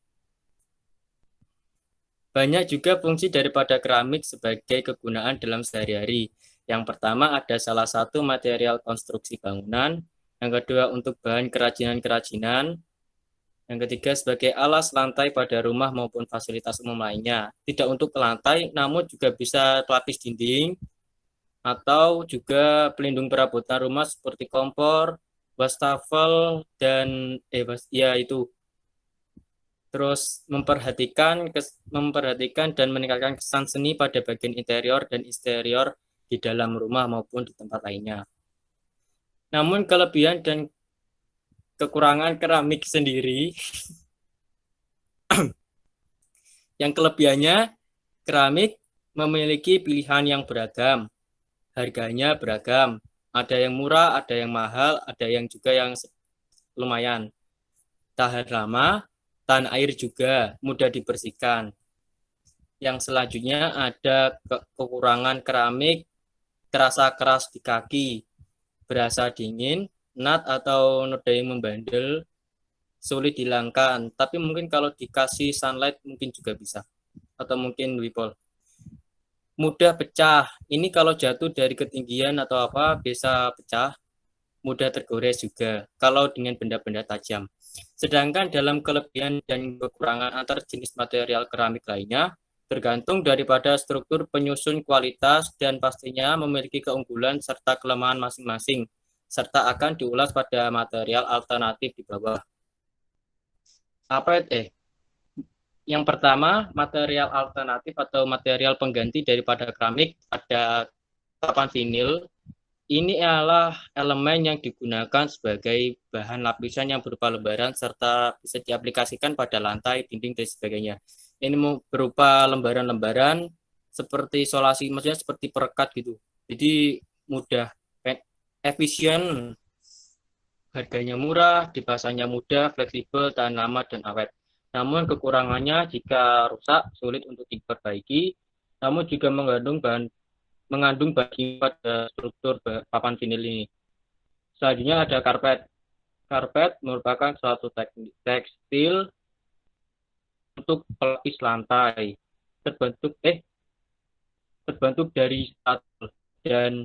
banyak juga fungsi daripada keramik sebagai kegunaan dalam sehari-hari. Yang pertama ada salah satu material konstruksi bangunan, yang kedua untuk bahan kerajinan-kerajinan, yang ketiga sebagai alas lantai pada rumah maupun fasilitas umum lainnya. Tidak untuk lantai, namun juga bisa pelapis dinding, atau juga pelindung perabotan rumah seperti kompor, wastafel, dan Terus memperhatikan dan meningkatkan kesan seni pada bagian interior dan eksterior di dalam rumah maupun di tempat lainnya. Namun kelebihan dan kekurangan keramik sendiri, yang kelebihannya keramik memiliki pilihan yang beragam, harganya beragam, ada yang murah, ada yang mahal, ada yang juga yang lumayan, tahan lama, tahan air juga, mudah dibersihkan. Yang selanjutnya ada kekurangan keramik, terasa keras di kaki, berasa dingin, nut atau noda yang membandel, sulit dihilangkan. Tapi mungkin kalau dikasih sunlight mungkin juga bisa. Atau mungkin wipol. Mudah pecah. Ini kalau jatuh dari ketinggian atau apa bisa pecah. Mudah tergores juga kalau dengan benda-benda tajam. Sedangkan dalam kelebihan dan kekurangan antar jenis material keramik lainnya, tergantung daripada struktur penyusun kualitas dan pastinya memiliki keunggulan serta kelemahan masing-masing, serta akan diulas pada material alternatif di bawah. Yang pertama, material alternatif atau material pengganti daripada keramik ada papan vinil. Ini adalah elemen yang digunakan sebagai bahan lapisan yang berupa lembaran serta bisa diaplikasikan pada lantai, dinding, dan sebagainya. Ini berupa lembaran-lembaran seperti isolasi, maksudnya seperti perekat gitu. Jadi mudah, efisien, harganya murah, dipasangnya mudah, fleksibel, tahan lama, dan awet. Namun kekurangannya jika rusak, sulit untuk diperbaiki, namun juga mengandung bahan pada struktur papan vinil ini. Selanjutnya ada karpet. Karpet merupakan suatu tekstil untuk pelapis lantai. Terbentuk dari serat dan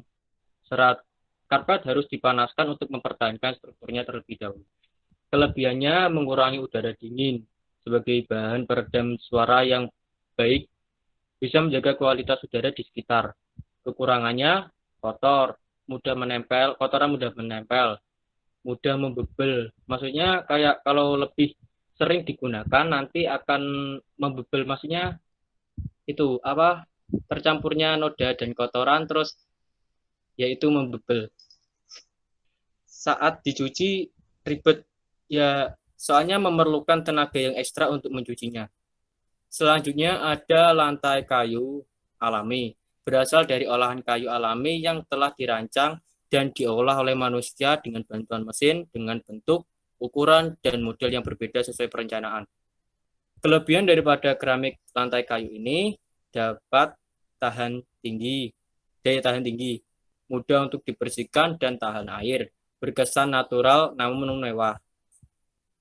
serat. Karpet harus dipanaskan untuk mempertahankan strukturnya terlebih dahulu. Kelebihannya mengurangi udara dingin sebagai bahan peredam suara yang baik, bisa menjaga kualitas udara di sekitar. Kekurangannya kotoran mudah menempel, mudah membebel. Maksudnya kayak kalau lebih sering digunakan nanti akan membebel. Maksudnya itu apa? Tercampurnya noda dan kotoran terus yaitu membebel. Saat dicuci ribet ya, soalnya memerlukan tenaga yang ekstra untuk mencucinya. Selanjutnya ada lantai kayu alami. Berasal dari olahan kayu alami yang telah dirancang dan diolah oleh manusia dengan bantuan mesin dengan bentuk, ukuran, dan model yang berbeda sesuai perencanaan. Kelebihan daripada keramik lantai kayu ini dapat daya tahan tinggi, mudah untuk dibersihkan dan tahan air, berkesan natural namun mewah.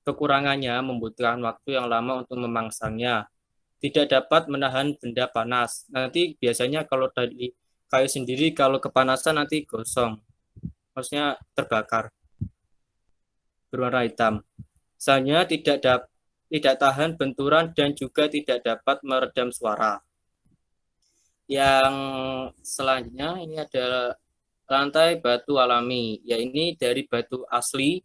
Kekurangannya membutuhkan waktu yang lama untuk memangsangnya, tidak dapat menahan benda panas. Nanti biasanya kalau dari kayu sendiri kalau kepanasan nanti gosong, maksudnya terbakar, berwarna hitam. Misalnya tidak tahan benturan dan juga tidak dapat meredam suara. Yang selanjutnya ini ada lantai batu alami. Ya ini dari batu asli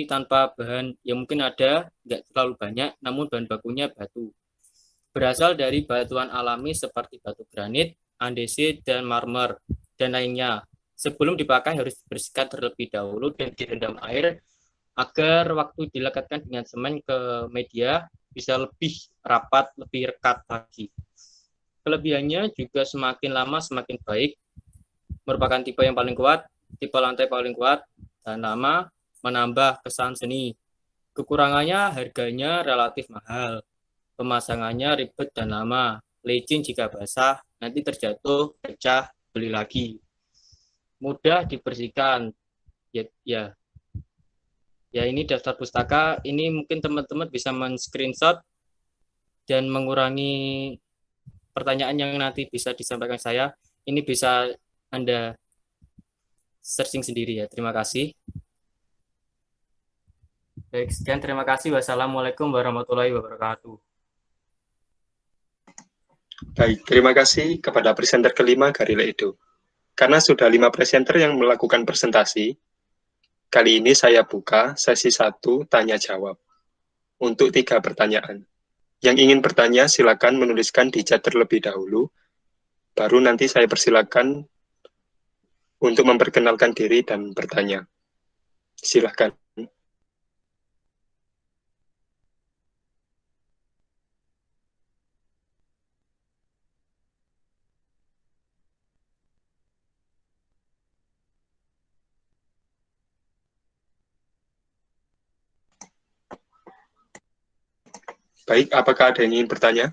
tanpa bahan yang mungkin ada, nggak terlalu banyak, namun bahan bakunya batu. Berasal dari batuan alami seperti batu granit, andesit, dan marmer, dan lainnya. Sebelum dipakai harus dibersihkan terlebih dahulu dan direndam air agar waktu dilekatkan dengan semen ke media bisa lebih rapat, lebih rekat lagi. Kelebihannya juga semakin lama semakin baik, merupakan tipe yang paling kuat, tipe lantai paling kuat, dan lama, menambah kesan seni. Kekurangannya harganya relatif mahal. Pemasangannya ribet dan lama. Licin jika basah, nanti terjatuh, pecah, beli lagi. Mudah dibersihkan. Ya ini daftar pustaka. Ini mungkin teman-teman bisa men-screenshot dan mengurangi pertanyaan yang nanti bisa disampaikan saya. Ini bisa Anda searching sendiri ya. Terima kasih. Baik, sekian terima kasih. Wassalamualaikum warahmatullahi wabarakatuh. Baik, terima kasih kepada presenter kelima Garile Edo. Karena sudah 5 presenter yang melakukan presentasi, kali ini saya buka sesi 1 tanya-jawab untuk 3 pertanyaan. Yang ingin bertanya silakan menuliskan di chat terlebih dahulu, baru nanti saya persilakan untuk memperkenalkan diri dan bertanya. Silakan. Baik, apakah ada yang ingin bertanya?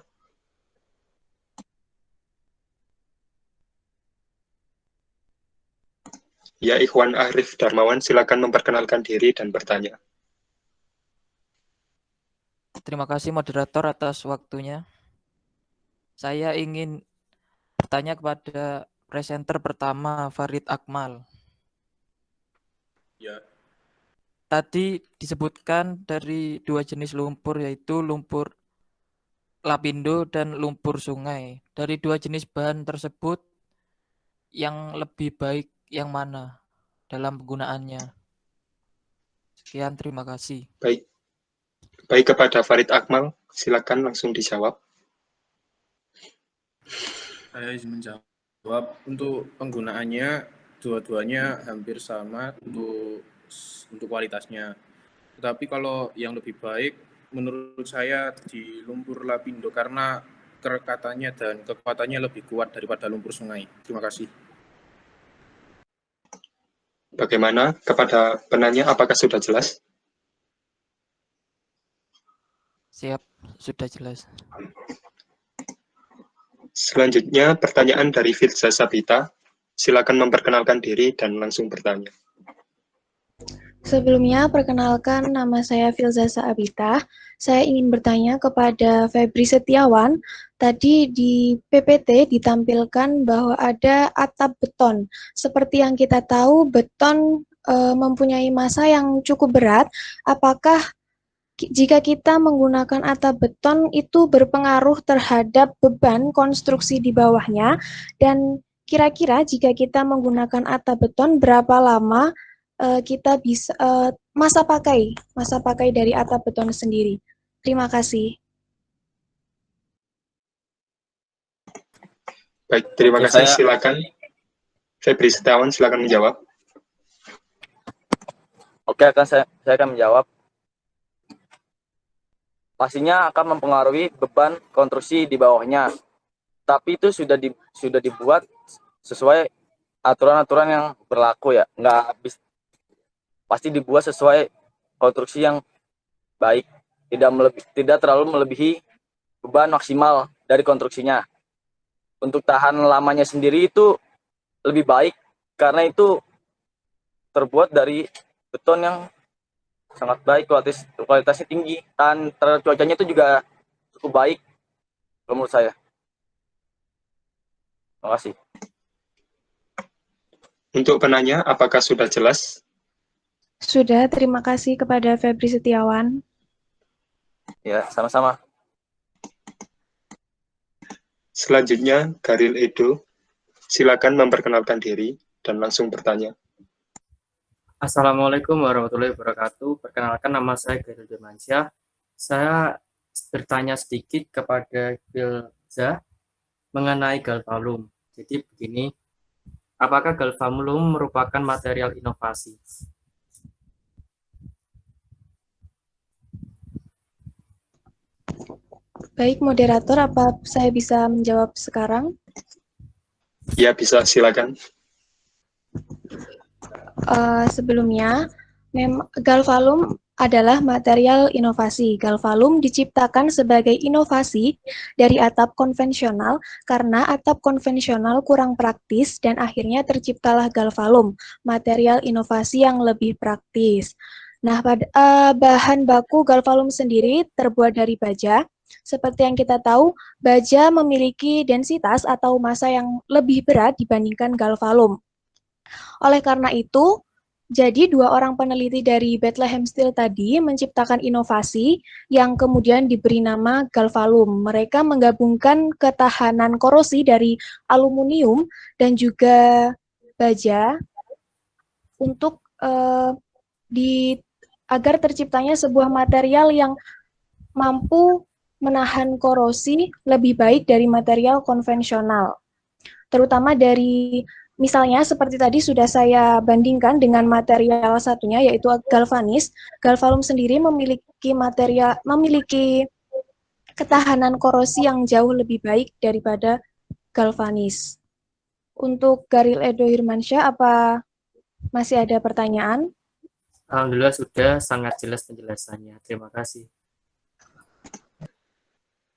Ya, Ikhwan Arif Darmawan, silakan memperkenalkan diri dan bertanya. Terima kasih moderator atas waktunya. Saya ingin bertanya kepada presenter pertama, Farid Akmal. Ya. Tadi disebutkan dari dua jenis lumpur, yaitu lumpur lapindo dan lumpur sungai. Dari dua jenis bahan tersebut, yang lebih baik yang mana dalam penggunaannya? Sekian, terima kasih. Baik, kepada Farid Akmal, silakan langsung dijawab. Saya izin menjawab. Untuk penggunaannya, dua-duanya hampir sama untuk kualitasnya. Tetapi kalau yang lebih baik, menurut saya di lumpur lapindo karena kerekatannya dan kekuatannya lebih kuat daripada lumpur sungai. Terima kasih. Bagaimana kepada penanya, apakah sudah jelas? Siap, sudah jelas. Selanjutnya, pertanyaan dari Firza Sabita. Silakan memperkenalkan diri dan langsung bertanya. Sebelumnya, perkenalkan nama saya Filza Saabita. Saya ingin bertanya kepada Febri Setiawan. Tadi di PPT ditampilkan bahwa ada atap beton. Seperti yang kita tahu, beton mempunyai massa yang cukup berat. Apakah jika kita menggunakan atap beton itu berpengaruh terhadap beban konstruksi di bawahnya? Dan kira-kira jika kita menggunakan atap beton, berapa lama kita bisa masa pakai dari atap beton sendiri. Terima kasih. Baik, terima Oke, kasih. Silakan Febri Setiawan, silakan menjawab. Oke, saya akan menjawab. Pastinya akan mempengaruhi beban konstruksi di bawahnya. Tapi itu sudah dibuat sesuai aturan-aturan yang berlaku ya. Pasti dibuat sesuai konstruksi yang baik. Tidak terlalu melebihi beban maksimal dari konstruksinya. Untuk tahan lamanya sendiri itu lebih baik karena itu terbuat dari beton yang sangat baik, kualitasnya tinggi, dan terhadap cuacanya itu juga cukup baik menurut saya. Terima kasih. Untuk penanya, apakah sudah jelas? Sudah, terima kasih kepada Febri Setiawan. Ya, sama-sama. Selanjutnya, Garil Edo, silakan memperkenalkan diri dan langsung bertanya. Assalamualaikum warahmatullahi wabarakatuh. Perkenalkan, nama saya Garil Demansyah. Saya bertanya sedikit kepada Filza mengenai galvalum. Jadi begini, apakah galvalum merupakan material inovasi? Baik, moderator, apa saya bisa menjawab sekarang? Ya, bisa, silakan. Sebelumnya, galvalum adalah material inovasi. Galvalum diciptakan sebagai inovasi dari atap konvensional karena atap konvensional kurang praktis dan akhirnya terciptalah galvalum, material inovasi yang lebih praktis. Nah, bahan baku galvalum sendiri terbuat dari baja. Seperti yang kita tahu, baja memiliki densitas atau massa yang lebih berat dibandingkan galvalum. Oleh karena itu, jadi dua orang peneliti dari Bethlehem Steel tadi menciptakan inovasi yang kemudian diberi nama galvalum. Mereka menggabungkan ketahanan korosi dari aluminium dan juga baja untuk agar terciptanya sebuah material yang mampu menahan korosi lebih baik dari material konvensional. Terutama dari misalnya seperti tadi sudah saya bandingkan dengan material satunya yaitu galvanis. Galvalum sendiri memiliki ketahanan korosi yang jauh lebih baik daripada galvanis. Untuk Garil Edo Hirmansyah, apa masih ada pertanyaan? Alhamdulillah sudah sangat jelas penjelasannya. Terima kasih.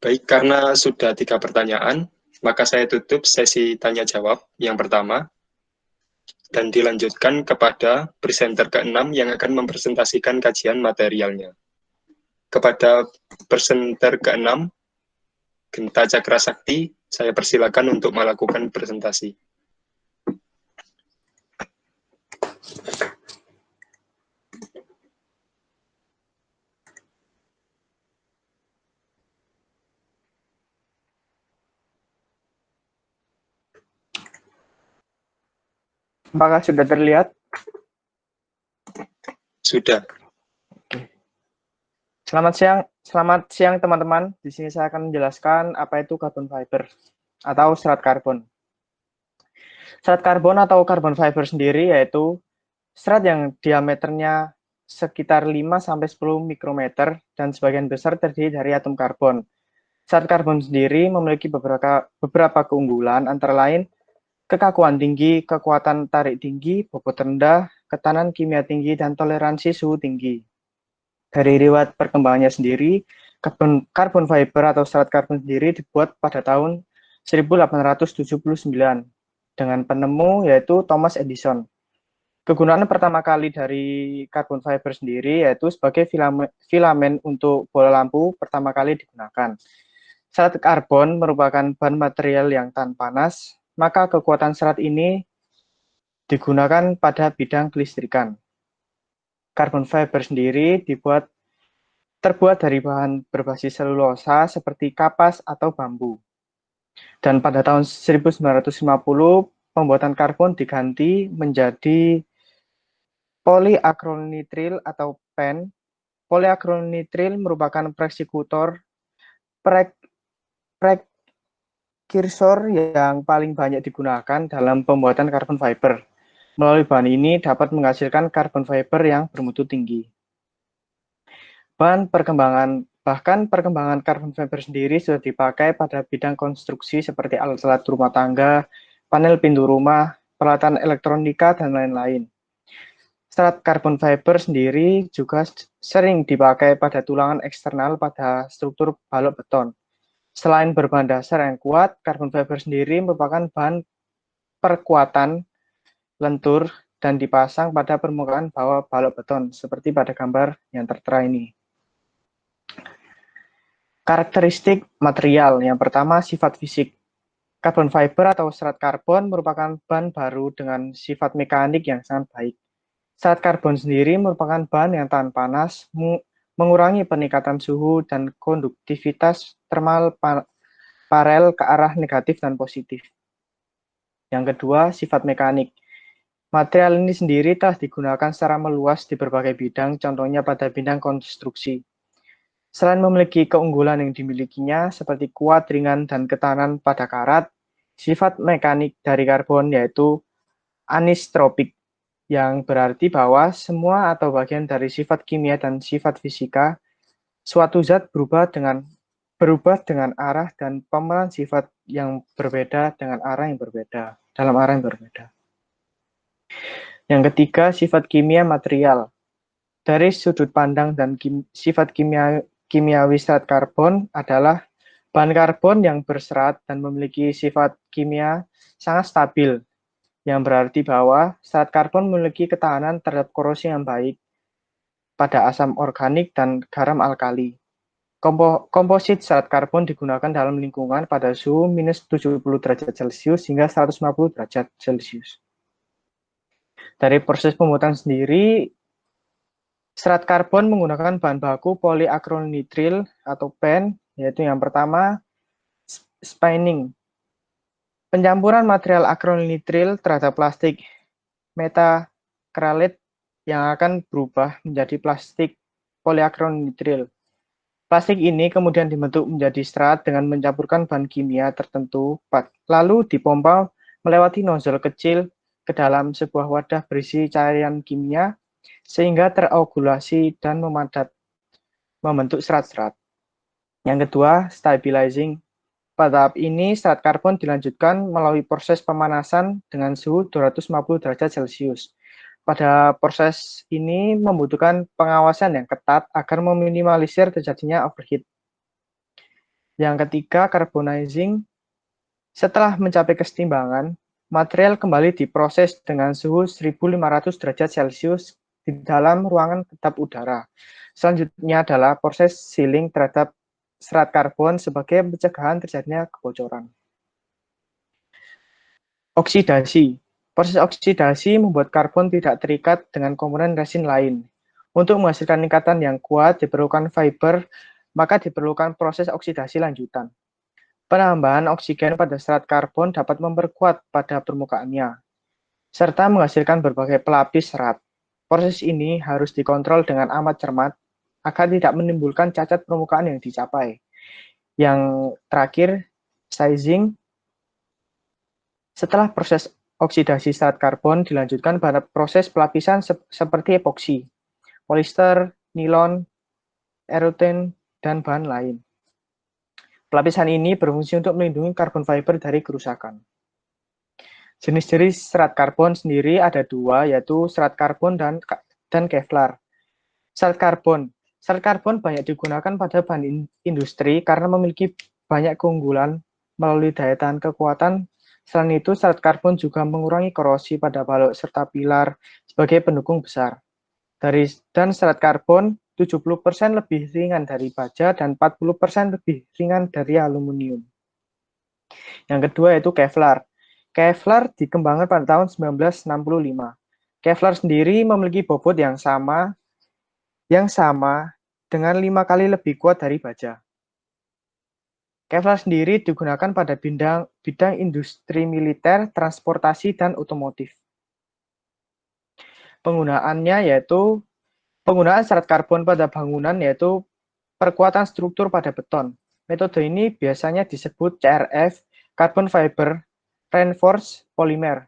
Baik, karena sudah 3 pertanyaan, maka saya tutup sesi tanya-jawab yang pertama, dan dilanjutkan kepada presenter ke-6 yang akan mempresentasikan kajian materialnya. Kepada presenter ke-6, Genta Cakrasakti, saya persilakan untuk melakukan presentasi. Apakah sudah terlihat? Sudah. Selamat siang teman-teman. Di sini saya akan menjelaskan apa itu carbon fiber atau serat karbon. Serat karbon atau carbon fiber sendiri yaitu serat yang diameternya sekitar 5-10 mikrometer dan sebagian besar terdiri dari atom karbon. Serat karbon sendiri memiliki beberapa keunggulan, antara lain kekakuan tinggi, kekuatan tarik tinggi, bobot rendah, ketahanan kimia tinggi, dan toleransi suhu tinggi. Dari riwayat perkembangannya sendiri, carbon fiber atau serat karbon sendiri dibuat pada tahun 1879 dengan penemu yaitu Thomas Edison. Kegunaan pertama kali dari carbon fiber sendiri yaitu sebagai filamen untuk bola lampu pertama kali digunakan. Serat karbon merupakan bahan material yang tahan panas, maka kekuatan serat ini digunakan pada bidang kelistrikan. Carbon fiber sendiri terbuat dari bahan berbasis selulosa seperti kapas atau bambu. Dan pada tahun 1950, pembuatan karbon diganti menjadi polyacrylonitrile atau PEN. Polyacrylonitrile merupakan prekursor yang paling banyak digunakan dalam pembuatan carbon fiber. Melalui bahan ini dapat menghasilkan carbon fiber yang bermutu tinggi. Bahkan perkembangan carbon fiber sendiri sudah dipakai pada bidang konstruksi seperti alat-alat rumah tangga, panel pintu rumah, peralatan elektronika, dan lain-lain. Serat carbon fiber sendiri juga sering dipakai pada tulangan eksternal pada struktur balok beton. Selain berbahan dasar yang kuat, carbon fiber sendiri merupakan bahan perkuatan lentur dan dipasang pada permukaan bawah balok beton, seperti pada gambar yang tertera ini. Karakteristik material. Yang pertama, sifat fisik. Carbon fiber atau serat karbon merupakan bahan baru dengan sifat mekanik yang sangat baik. Serat karbon sendiri merupakan bahan yang tahan panas, mengurangi peningkatan suhu, dan konduktivitas thermal paralel ke arah negatif dan positif. Yang kedua, sifat mekanik. Material ini sendiri telah digunakan secara meluas di berbagai bidang, contohnya pada bidang konstruksi. Selain memiliki keunggulan yang dimilikinya, seperti kuat, ringan, dan ketahanan pada karat, sifat mekanik dari karbon yaitu anisotropik, yang berarti bahwa semua atau bagian dari sifat kimia dan sifat fisika suatu zat berubah dengan arah dan pemeran sifat yang berbeda dalam arah yang berbeda. Yang ketiga, sifat kimia material. Dari sudut pandang dan sifat kimiawi serat karbon adalah bahan karbon yang berserat dan memiliki sifat kimia sangat stabil, yang berarti bahwa serat karbon memiliki ketahanan terhadap korosi yang baik pada asam organik dan garam alkali. Komposit serat karbon digunakan dalam lingkungan pada suhu minus 70 derajat Celcius hingga 150 derajat Celcius. Dari proses pembuatan sendiri, serat karbon menggunakan bahan baku polyacrylonitrile atau PEN, yaitu yang pertama, spinning. Pencampuran material acrylonitrile terhadap plastik metakrylate yang akan berubah menjadi plastik polyacrylonitrile. Plastik ini kemudian dibentuk menjadi serat dengan mencampurkan bahan kimia tertentu, lalu dipompa melewati nozzle kecil ke dalam sebuah wadah berisi cairan kimia, sehingga teragulasi dan membentuk serat-serat. Yang kedua, stabilizing. Pada tahap ini, serat karbon dilanjutkan melalui proses pemanasan dengan suhu 250 derajat Celcius. Pada proses ini membutuhkan pengawasan yang ketat agar meminimalisir terjadinya overheat. Yang ketiga, carbonizing. Setelah mencapai kesetimbangan, material kembali diproses dengan suhu 1500 derajat Celcius di dalam ruangan kedap udara. Selanjutnya adalah proses sealing terhadap serat karbon sebagai pencegahan terjadinya kebocoran. Oksidasi. Proses oksidasi membuat karbon tidak terikat dengan komponen resin lain. Untuk menghasilkan ikatan yang kuat diperlukan fiber, maka diperlukan proses oksidasi lanjutan. Penambahan oksigen pada serat karbon dapat memperkuat pada permukaannya, serta menghasilkan berbagai pelapis serat. Proses ini harus dikontrol dengan amat cermat agar tidak menimbulkan cacat permukaan yang dicapai. Yang terakhir, sizing. Setelah proses oksidasi serat karbon dilanjutkan pada proses pelapisan seperti epoksi, polister, nilon, eroten, dan bahan lain. Pelapisan ini berfungsi untuk melindungi karbon fiber dari kerusakan. Jenis-jenis serat karbon sendiri ada dua, yaitu serat karbon dan Kevlar. Serat karbon banyak digunakan pada bahan industri karena memiliki banyak keunggulan melalui daya tahan kekuatan. Selain itu, serat karbon juga mengurangi korosi pada balok serta pilar sebagai pendukung besar. Dan serat karbon 70% lebih ringan dari baja dan 40% lebih ringan dari aluminium. Yang kedua yaitu Kevlar. Kevlar dikembangkan pada tahun 1965. Kevlar sendiri memiliki bobot yang sama dengan 5 kali lebih kuat dari baja. Kevlar sendiri digunakan pada bidang industri militer, transportasi, dan otomotif. Penggunaan serat karbon pada bangunan yaitu perkuatan struktur pada beton. Metode ini biasanya disebut CRF, Carbon Fiber Reinforced Polymer.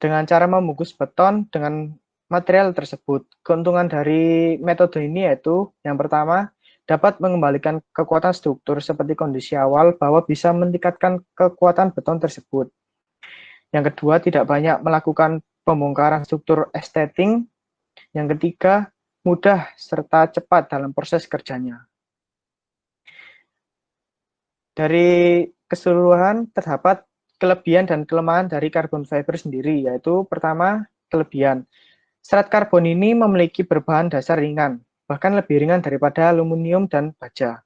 Dengan cara membungkus beton dengan material tersebut. Keuntungan dari metode ini yaitu yang pertama, dapat mengembalikan kekuatan struktur seperti kondisi awal bahwa bisa meningkatkan kekuatan beton tersebut. Yang kedua, tidak banyak melakukan pembongkaran struktur estetik. Yang ketiga, mudah serta cepat dalam proses kerjanya. Dari keseluruhan terdapat kelebihan dan kelemahan dari carbon fiber sendiri, yaitu pertama, kelebihan. Serat karbon ini memiliki berbahan dasar ringan, bahkan lebih ringan daripada aluminium dan baja.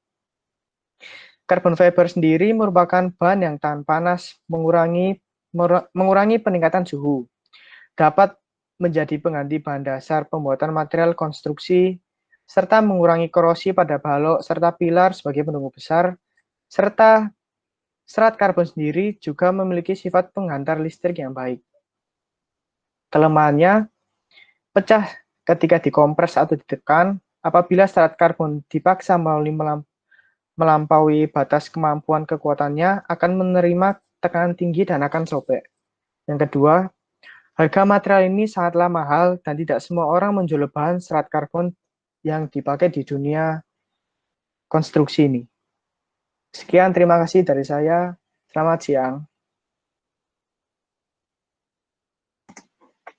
Carbon fiber sendiri merupakan bahan yang tahan panas, mengurangi peningkatan suhu, dapat menjadi pengganti bahan dasar pembuatan material konstruksi, serta mengurangi korosi pada balok serta pilar sebagai pendukung besar, serta serat karbon sendiri juga memiliki sifat penghantar listrik yang baik. Kelemahannya, pecah ketika dikompres atau ditekan, apabila serat karbon dipaksa melampaui batas kemampuan kekuatannya, akan menerima tekanan tinggi dan akan sobek. Yang kedua, harga material ini sangatlah mahal dan tidak semua orang menjual bahan serat karbon yang dipakai di dunia konstruksi ini. Sekian, terima kasih dari saya. Selamat siang.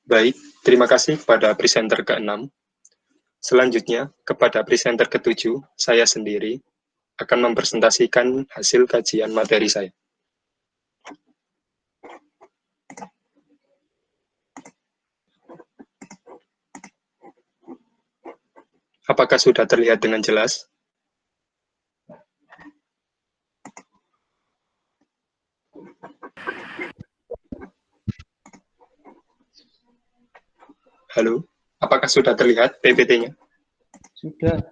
Baik, terima kasih kepada presenter ke-6. Selanjutnya, kepada presenter ke-7, saya sendiri akan mempresentasikan hasil kajian materi saya. Apakah sudah terlihat dengan jelas? Halo, apakah sudah terlihat PPT-nya? Sudah.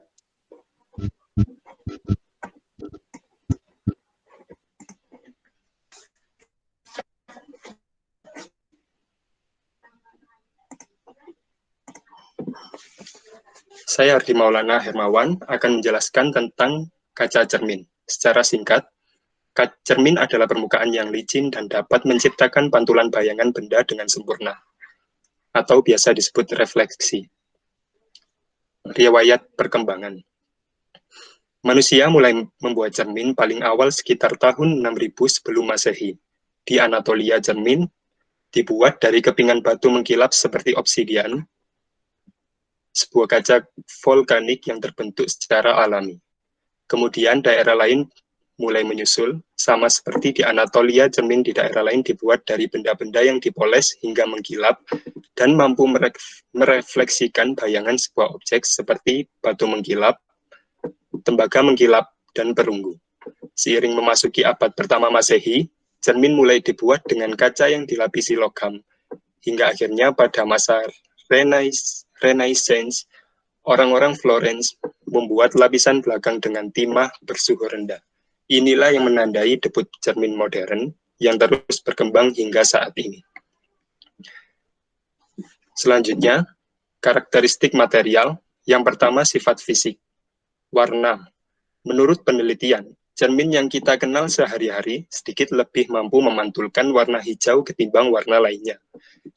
Saya Hardi Maulana Hermawan akan menjelaskan tentang kaca cermin. Secara singkat, kaca cermin adalah permukaan yang licin dan dapat menciptakan pantulan bayangan benda dengan sempurna, atau biasa disebut refleksi. Riwayat perkembangan. Manusia mulai membuat cermin paling awal sekitar tahun 6000 sebelum Masehi. Di Anatolia, cermin dibuat dari kepingan batu mengkilap seperti obsidian, sebuah kaca volkanik yang terbentuk secara alami. Kemudian daerah lain mulai menyusul, sama seperti di Anatolia, cermin di daerah lain dibuat dari benda-benda yang dipoles hingga mengkilap dan mampu merefleksikan bayangan sebuah objek seperti batu mengkilap, tembaga mengkilap, dan perunggu. Seiring memasuki abad pertama Masehi, cermin mulai dibuat dengan kaca yang dilapisi logam, hingga akhirnya pada masa Renaissance, orang-orang Florence membuat lapisan belakang dengan timah bersuhu rendah. Inilah yang menandai debut cermin modern yang terus berkembang hingga saat ini. Selanjutnya, karakteristik material. Yang pertama, sifat fisik. Warna. Menurut penelitian, cermin yang kita kenal sehari-hari sedikit lebih mampu memantulkan warna hijau ketimbang warna lainnya.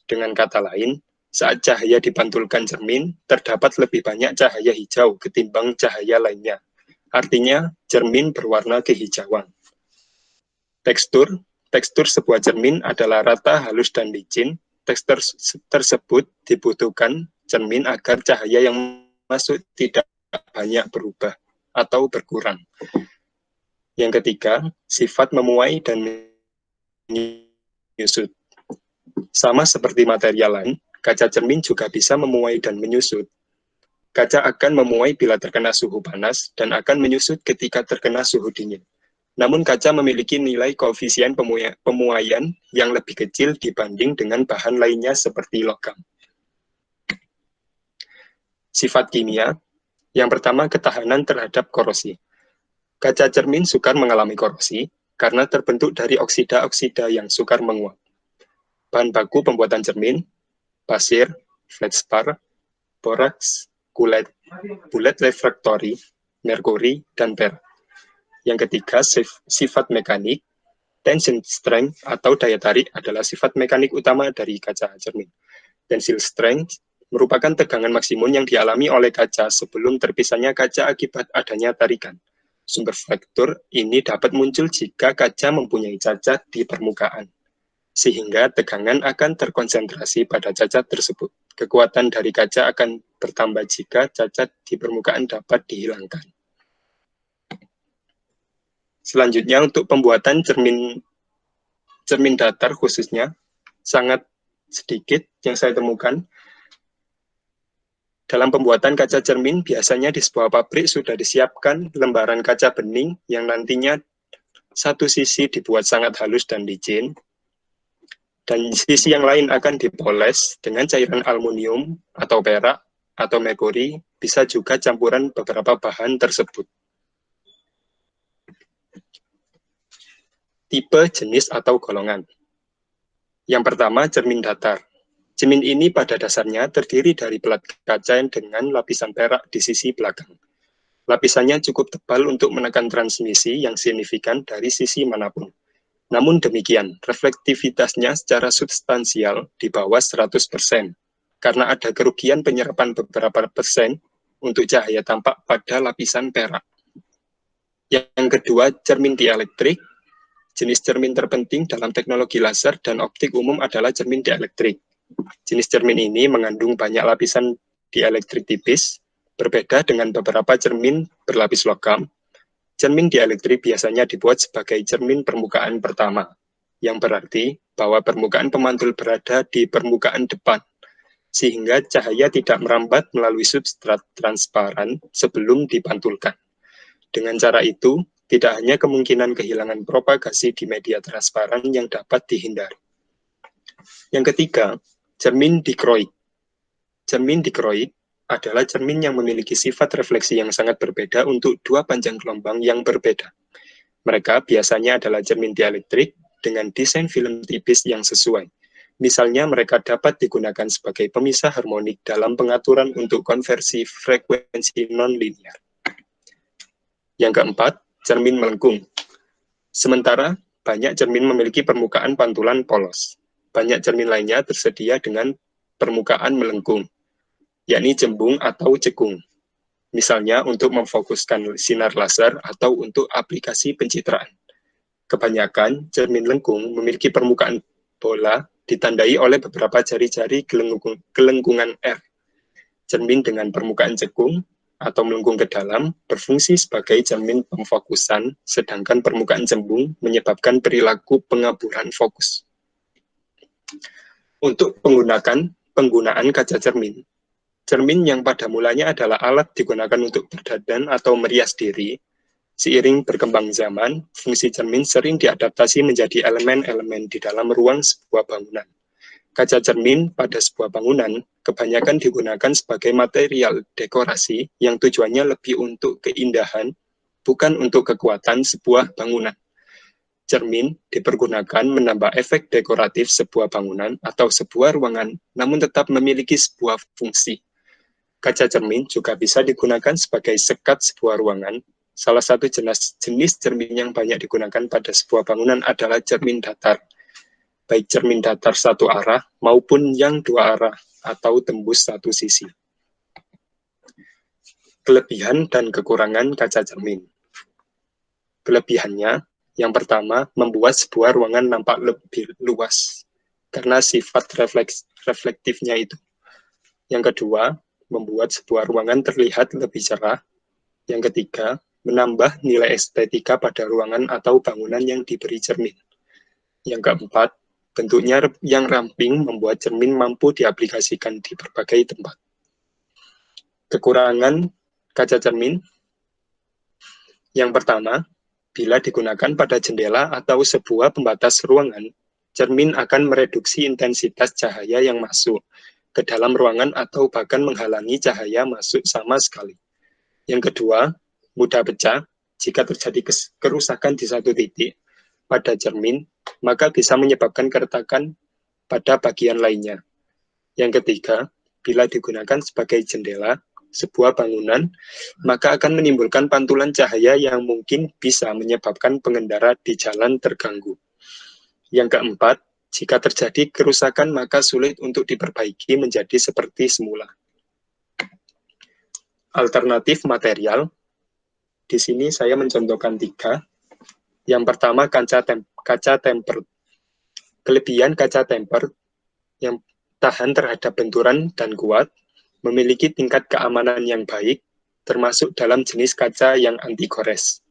Dengan kata lain, saat cahaya dipantulkan cermin, terdapat lebih banyak cahaya hijau ketimbang cahaya lainnya. Artinya, cermin berwarna kehijauan. Tekstur. Tekstur sebuah cermin adalah rata, halus, dan licin. Tekstur tersebut dibutuhkan cermin agar cahaya yang masuk tidak banyak berubah atau berkurang. Yang ketiga, sifat memuai dan menyusut. Sama seperti material lain, kaca cermin juga bisa memuai dan menyusut. Kaca akan memuai bila terkena suhu panas dan akan menyusut ketika terkena suhu dingin. Namun kaca memiliki nilai koefisien pemuaian yang lebih kecil dibanding dengan bahan lainnya seperti logam. Sifat kimia. Yang pertama, ketahanan terhadap korosi. Kaca cermin sukar mengalami korosi karena terbentuk dari oksida-oksida yang sukar menguap. Bahan baku pembuatan cermin: pasir, feldspar, boraks, bullet refractory, merkuri, dan perak. Yang ketiga, sifat mekanik. Tension strength atau daya tarik adalah sifat mekanik utama dari kaca cermin. Tensile strength merupakan tegangan maksimum yang dialami oleh kaca sebelum terpisahnya kaca akibat adanya tarikan. Sumber faktor ini dapat muncul jika kaca mempunyai cacat di permukaan, sehingga tegangan akan terkonsentrasi pada cacat tersebut. Kekuatan dari kaca akan bertambah jika cacat di permukaan dapat dihilangkan. Selanjutnya, untuk pembuatan cermin datar khususnya, sangat sedikit yang saya temukan. Dalam pembuatan kaca cermin, biasanya di sebuah pabrik sudah disiapkan lembaran kaca bening yang nantinya satu sisi dibuat sangat halus dan licin, dan sisi yang lain akan dipoles dengan cairan aluminium atau perak atau merkuri, bisa juga campuran beberapa bahan tersebut. Tipe, jenis, atau golongan. Yang pertama, cermin datar. Cermin ini pada dasarnya terdiri dari pelat kaca dengan lapisan perak di sisi belakang. Lapisannya cukup tebal untuk menekan transmisi yang signifikan dari sisi manapun. Namun demikian, reflektivitasnya secara substansial di bawah 100%, karena ada kerugian penyerapan beberapa persen untuk cahaya tampak pada lapisan perak. Yang kedua, cermin dielektrik. Jenis cermin terpenting dalam teknologi laser dan optik umum adalah cermin dielektrik. Jenis cermin ini mengandung banyak lapisan dielektrik tipis, berbeda dengan beberapa cermin berlapis logam. Cermin dielektrik biasanya dibuat sebagai cermin permukaan pertama, yang berarti bahwa permukaan pemantul berada di permukaan depan, sehingga cahaya tidak merambat melalui substrat transparan sebelum dipantulkan. Dengan cara itu, tidak hanya kemungkinan kehilangan propagasi di media transparan yang dapat dihindari. Yang ketiga, cermin dikroik. Cermin dikroik adalah cermin yang memiliki sifat refleksi yang sangat berbeda untuk dua panjang gelombang yang berbeda. Mereka biasanya adalah cermin dielektrik dengan desain film tipis yang sesuai. Misalnya, mereka dapat digunakan sebagai pemisah harmonik dalam pengaturan untuk konversi frekuensi non-linear. Yang keempat, cermin melengkung. Sementara, banyak cermin memiliki permukaan pantulan polos. Banyak cermin lainnya tersedia dengan permukaan melengkung, yakni cembung atau cekung. Misalnya untuk memfokuskan sinar laser atau untuk aplikasi pencitraan. Kebanyakan cermin lengkung memiliki permukaan bola ditandai oleh beberapa jari-jari gelengkungan R. Cermin dengan permukaan cekung atau melengkung ke dalam berfungsi sebagai cermin pemfokusan, sedangkan permukaan cembung menyebabkan perilaku pengaburan fokus. Untuk penggunaan kaca cermin. Cermin yang pada mulanya adalah alat digunakan untuk berdandan atau merias diri, seiring berkembang zaman, fungsi cermin sering diadaptasi menjadi elemen-elemen di dalam ruang sebuah bangunan. Kaca cermin pada sebuah bangunan kebanyakan digunakan sebagai material dekorasi yang tujuannya lebih untuk keindahan, bukan untuk kekuatan sebuah bangunan. Cermin dipergunakan menambah efek dekoratif sebuah bangunan atau sebuah ruangan, namun tetap memiliki sebuah fungsi. Kaca cermin juga bisa digunakan sebagai sekat sebuah ruangan. Salah satu jenis cermin yang banyak digunakan pada sebuah bangunan adalah cermin datar, baik cermin datar satu arah maupun yang dua arah atau tembus satu sisi. Kelebihan dan kekurangan kaca cermin. Kelebihannya, yang pertama, membuat sebuah ruangan nampak lebih luas karena sifat reflektifnya itu. Yang kedua, membuat sebuah ruangan terlihat lebih cerah. Yang ketiga, menambah nilai estetika pada ruangan atau bangunan yang diberi cermin. Yang keempat, bentuknya yang ramping membuat cermin mampu diaplikasikan di berbagai tempat. Kekurangan kaca cermin. Yang pertama, bila digunakan pada jendela atau sebuah pembatas ruangan, cermin akan mereduksi intensitas cahaya yang masuk ke dalam ruangan atau bahkan menghalangi cahaya masuk sama sekali. Yang kedua, mudah pecah. Jika terjadi kerusakan di satu titik pada cermin, maka bisa menyebabkan keretakan pada bagian lainnya. Yang ketiga, bila digunakan sebagai jendela sebuah bangunan, maka akan menimbulkan pantulan cahaya yang mungkin bisa menyebabkan pengendara di jalan terganggu. Yang keempat, jika terjadi kerusakan maka sulit untuk diperbaiki menjadi seperti semula. Alternatif material, di sini saya mencontohkan 3. Yang pertama, kaca tempered. Kelebihan kaca tempered yang tahan terhadap benturan dan kuat, memiliki tingkat keamanan yang baik, termasuk dalam jenis kaca yang anti gores.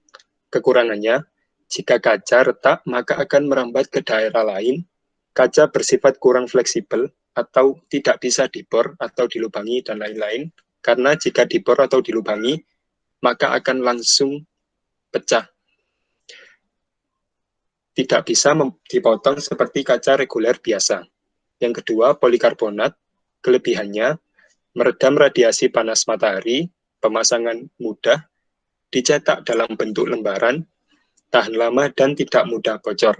Kekurangannya, jika kaca retak maka akan merambat ke daerah lain, kaca bersifat kurang fleksibel atau tidak bisa dibor atau dilubangi dan lain-lain, karena jika dibor atau dilubangi, maka akan langsung pecah. Tidak bisa dipotong seperti kaca reguler biasa. Yang kedua, polikarbonat. Kelebihannya, meredam radiasi panas matahari, pemasangan mudah, dicetak dalam bentuk lembaran, tahan lama dan tidak mudah bocor,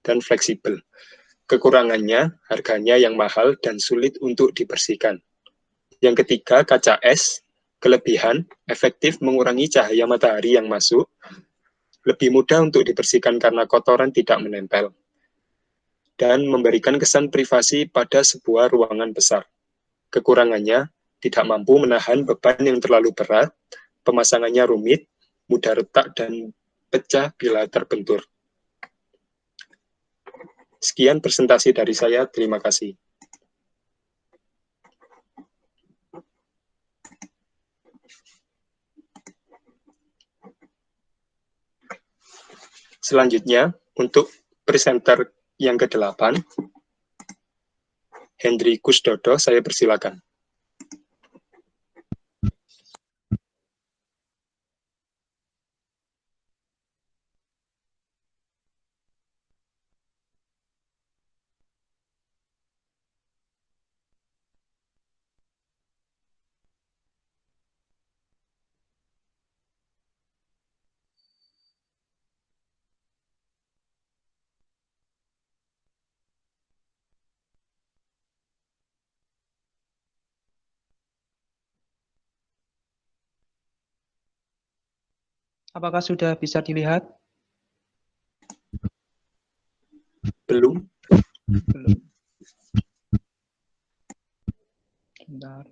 dan fleksibel. Kekurangannya, harganya yang mahal dan sulit untuk dibersihkan. Yang ketiga, kaca es. Kelebihan, efektif mengurangi cahaya matahari yang masuk, lebih mudah untuk dibersihkan karena kotoran tidak menempel, dan memberikan kesan privasi pada sebuah ruangan besar. Kekurangannya, tidak mampu menahan beban yang terlalu berat, pemasangannya rumit, mudah retak, dan pecah bila terbentur. Sekian presentasi dari saya, terima kasih. Selanjutnya, untuk presenter yang ke-8, Hendri Kusdodo, saya persilakan. Apakah sudah bisa dilihat? Belum. Belum. Bentar.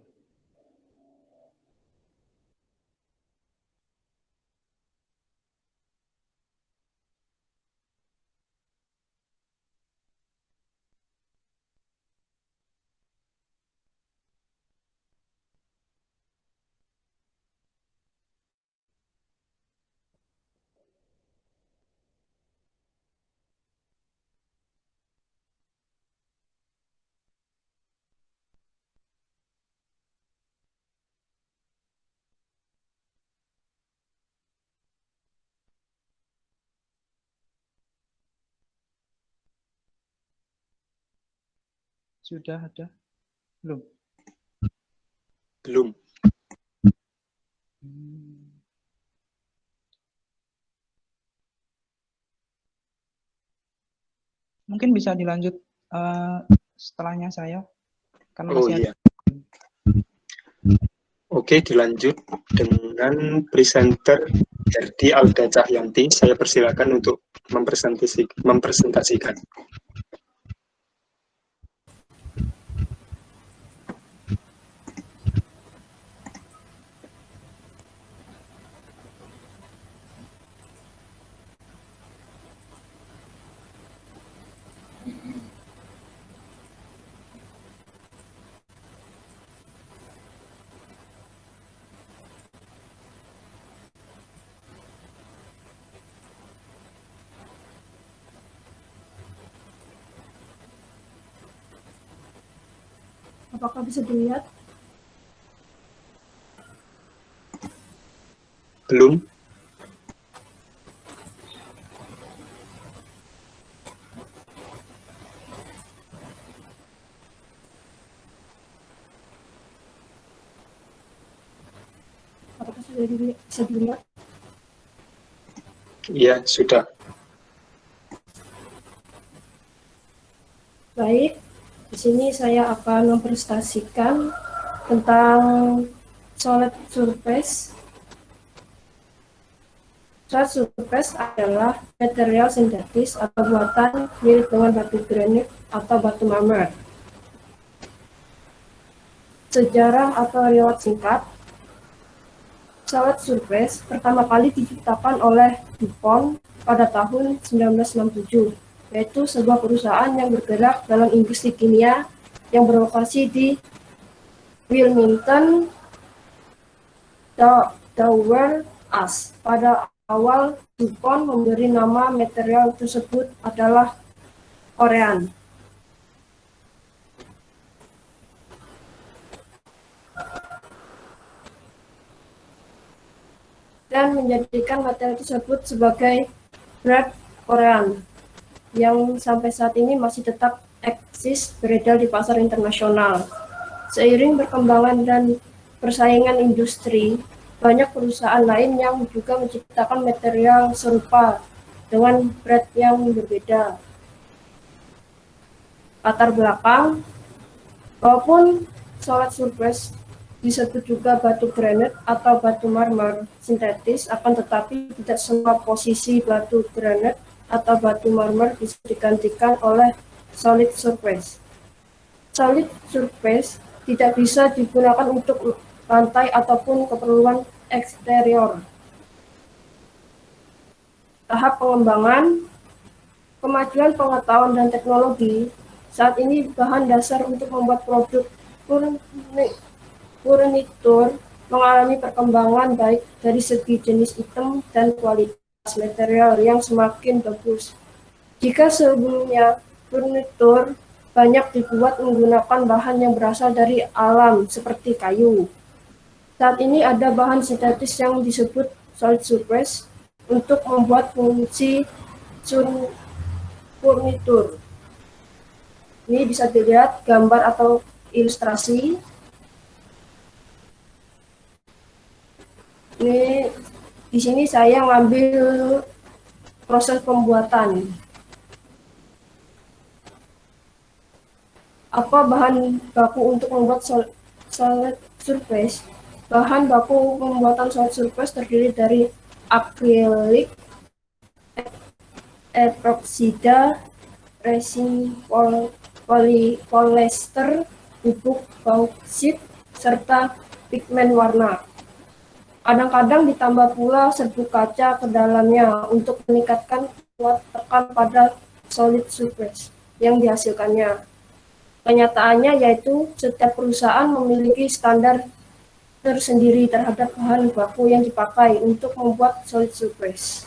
Sudah ada? Belum? Belum. Mungkin bisa dilanjut setelahnya saya. Kan Oh masih ada. iya. Oke, dilanjut dengan presenter Herdi Alda Cahyanti. Saya persilakan untuk mempresentasikan. Apakah bisa dilihat? Belum. Apakah sudah bisa dilihat? Iya, sudah. Baik, di sini saya akan mempresentasikan tentang solid surface. Solid surface adalah material sintetis atau buatan mirip dengan batu granit atau batu marmer. Sejarah atau riwayat singkat. Solid surface pertama kali diciptakan oleh DuPont pada tahun 1967, yaitu sebuah perusahaan yang bergerak dalam industri kimia yang berlokasi di Wilmington, Delaware. Pada awal, DuPont memberi nama material tersebut adalah Korean. Dan menjadikan materi tersebut sebagai brand Korean yang sampai saat ini masih tetap eksis beredar di pasar internasional. Seiring perkembangan dan persaingan industri, banyak perusahaan lain yang juga menciptakan material serupa dengan brand yang berbeda. Latar belakang, walaupun solid surface disebut juga batu granit atau batu marmer sintetis, akan tetapi tidak semua posisi batu granit atau batu marmer bisa digantikan oleh solid surface. Solid surface tidak bisa digunakan untuk lantai ataupun keperluan eksterior. Tahap pengembangan, kemajuan pengetahuan dan teknologi. Saat ini bahan dasar untuk membuat produk furnitur mengalami perkembangan baik dari segi jenis item dan kualitas material yang semakin bagus. Jika sebelumnya furnitur banyak dibuat menggunakan bahan yang berasal dari alam seperti kayu, saat ini ada bahan sintetis yang disebut solid surface untuk membuat fungsi furnitur. Ini bisa dilihat gambar atau ilustrasi. Ini di sini saya mengambil proses pembuatan. Apa bahan baku untuk membuat solid surface? Bahan baku pembuatan solid surface terdiri dari akrilik, epoksida, resin polyester, bubuk bauksit, serta pigmen warna. Kadang-kadang ditambah pula serbuk kaca ke dalamnya untuk meningkatkan kuat tekan pada solid surface yang dihasilkannya. Kenyataannya yaitu setiap perusahaan memiliki standar tersendiri terhadap bahan baku yang dipakai untuk membuat solid surface.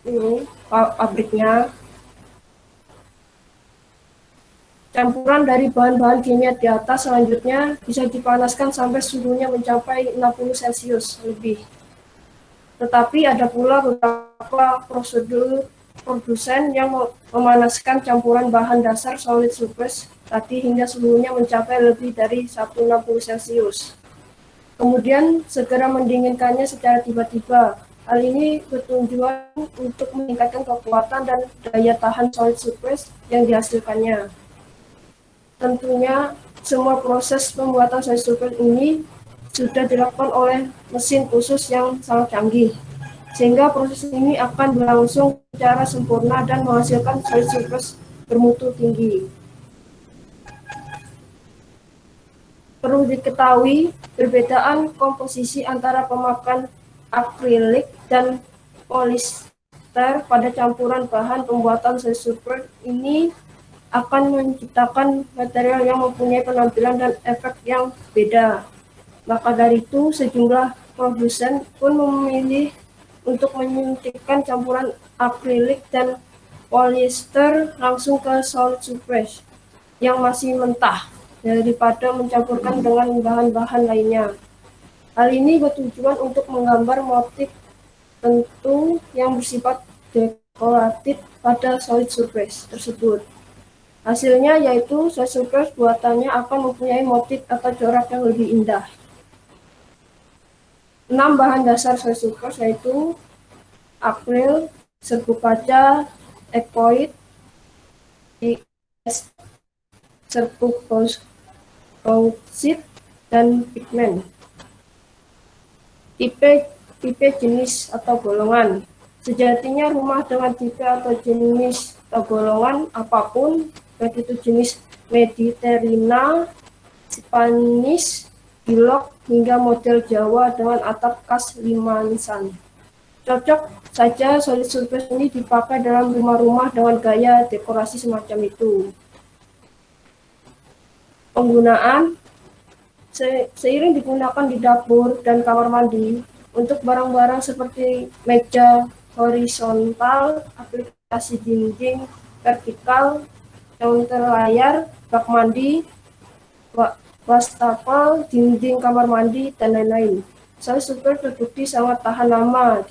Ini pabriknya. Campuran dari bahan-bahan kimia di atas selanjutnya bisa dipanaskan sampai suhunya mencapai 60 Celcius lebih. Tetapi ada pula beberapa prosedur produsen yang memanaskan campuran bahan dasar solid surface tadi hingga suhunya mencapai lebih dari 160 Celcius. Kemudian segera mendinginkannya secara tiba-tiba. Hal ini bertujuan untuk meningkatkan kekuatan dan daya tahan solid surface yang dihasilkannya. Tentunya semua proses pembuatan solid surface ini sudah dilakukan oleh mesin khusus yang sangat canggih, sehingga proses ini akan berlangsung secara sempurna dan menghasilkan solid surface bermutu tinggi. Perlu diketahui perbedaan komposisi antara pemakan akrilik dan polister pada campuran bahan pembuatan solid surface ini akan menciptakan material yang mempunyai penampilan dan efek yang beda. Maka dari itu, sejumlah produsen pun memilih untuk menyuntikkan campuran akrilik dan polyester langsung ke solid surface yang masih mentah daripada mencampurkan dengan bahan-bahan lainnya. Hal ini bertujuan untuk menggambar motif tentu yang bersifat dekoratif pada solid surface tersebut. Hasilnya yaitu solid surface buatannya akan mempunyai motif atau corak yang lebih indah. 6 bahan dasar solid surface yaitu akril, serbuk kaca, ekoid, serbuk bauksit, dan pigmen. Tipe jenis atau golongan. Sejatinya rumah dengan tipe atau jenis atau golongan apapun, baik itu jenis Mediterina, Spanish, Bilok, hingga model Jawa dengan atap khas limansan. Cocok saja solid surface ini dipakai dalam rumah-rumah dengan gaya dekorasi semacam itu. Penggunaan seiring digunakan di dapur dan kamar mandi untuk barang-barang seperti meja horizontal, aplikasi dinding vertikal, counter layar, bak mandi, wastafel, dinding kamar mandi, dan lain-lain. Solid surface terbukti sangat tahan lama,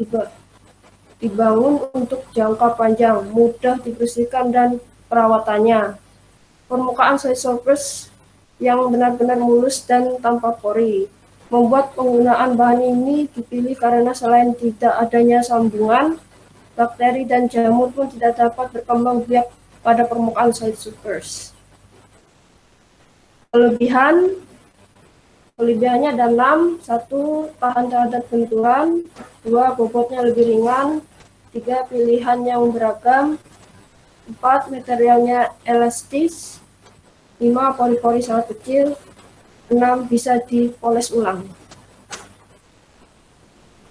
dibangun untuk jangka panjang, mudah dibersihkan dan perawatannya. Permukaan solid surface yang benar-benar mulus dan tanpa pori membuat penggunaan bahan ini dipilih karena selain tidak adanya sambungan, bakteri dan jamur pun tidak dapat berkembang biak pada permukaan solid surface. Kelebihannya ada 6. 1. Tahan terhadap benturan. 2. Bobotnya lebih ringan. 3. Pilihan yang beragam. 4. Materialnya elastis. 5. Pori-pori sangat kecil. 6. Bisa dipoles ulang.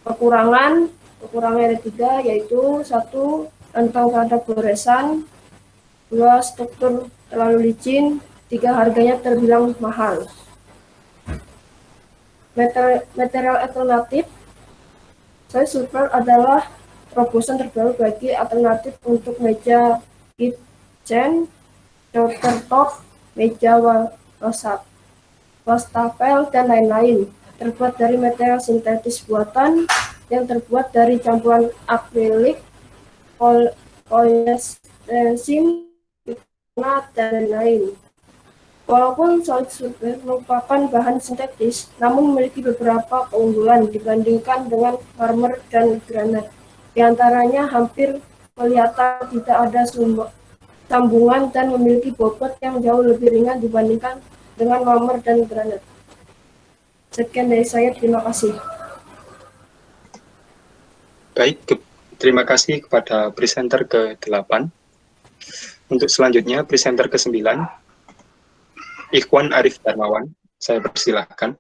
Kekurangannya ada 3, yaitu 1. Rentan terhadap goresan. 2. Struktur terlalu licin. 3. Harganya terbilang mahal. Material alternatif. Solid surface adalah terobosan terbaru bagi alternatif untuk meja kitchen, countertop, meja wastafel, dan lain-lain. Terbuat dari material sintetis buatan yang terbuat dari campuran akrilik, polyester, dan lain-lain. Walaupun solid surface merupakan bahan sintetis, namun memiliki beberapa keunggulan dibandingkan dengan marmer dan granat. Di antaranya hampir kelihatan tidak ada sambungan dan memiliki bobot yang jauh lebih ringan dibandingkan dengan marmer dan granat. Sekian dari saya, terima kasih. Baik, terima kasih kepada presenter ke-8. Untuk selanjutnya, presenter ke-9, Ikhwan Arif Darmawan, saya persilahkan.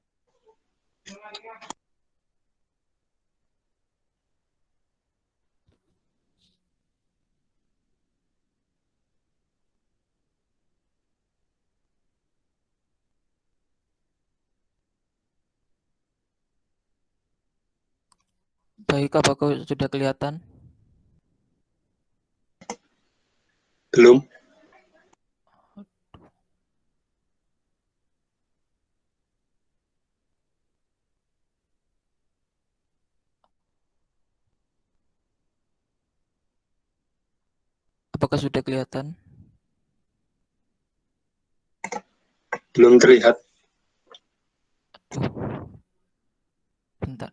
Baik, apakah sudah kelihatan? Belum. Apakah sudah kelihatan? Belum terlihat. Aduh. Bentar.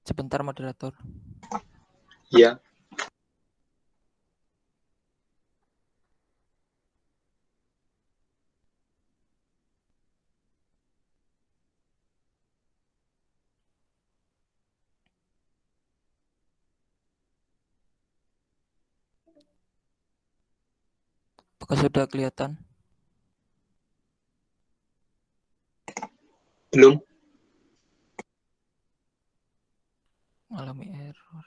Sebentar, moderator. Ya. Apakah sudah kelihatan? Belum. Alami error.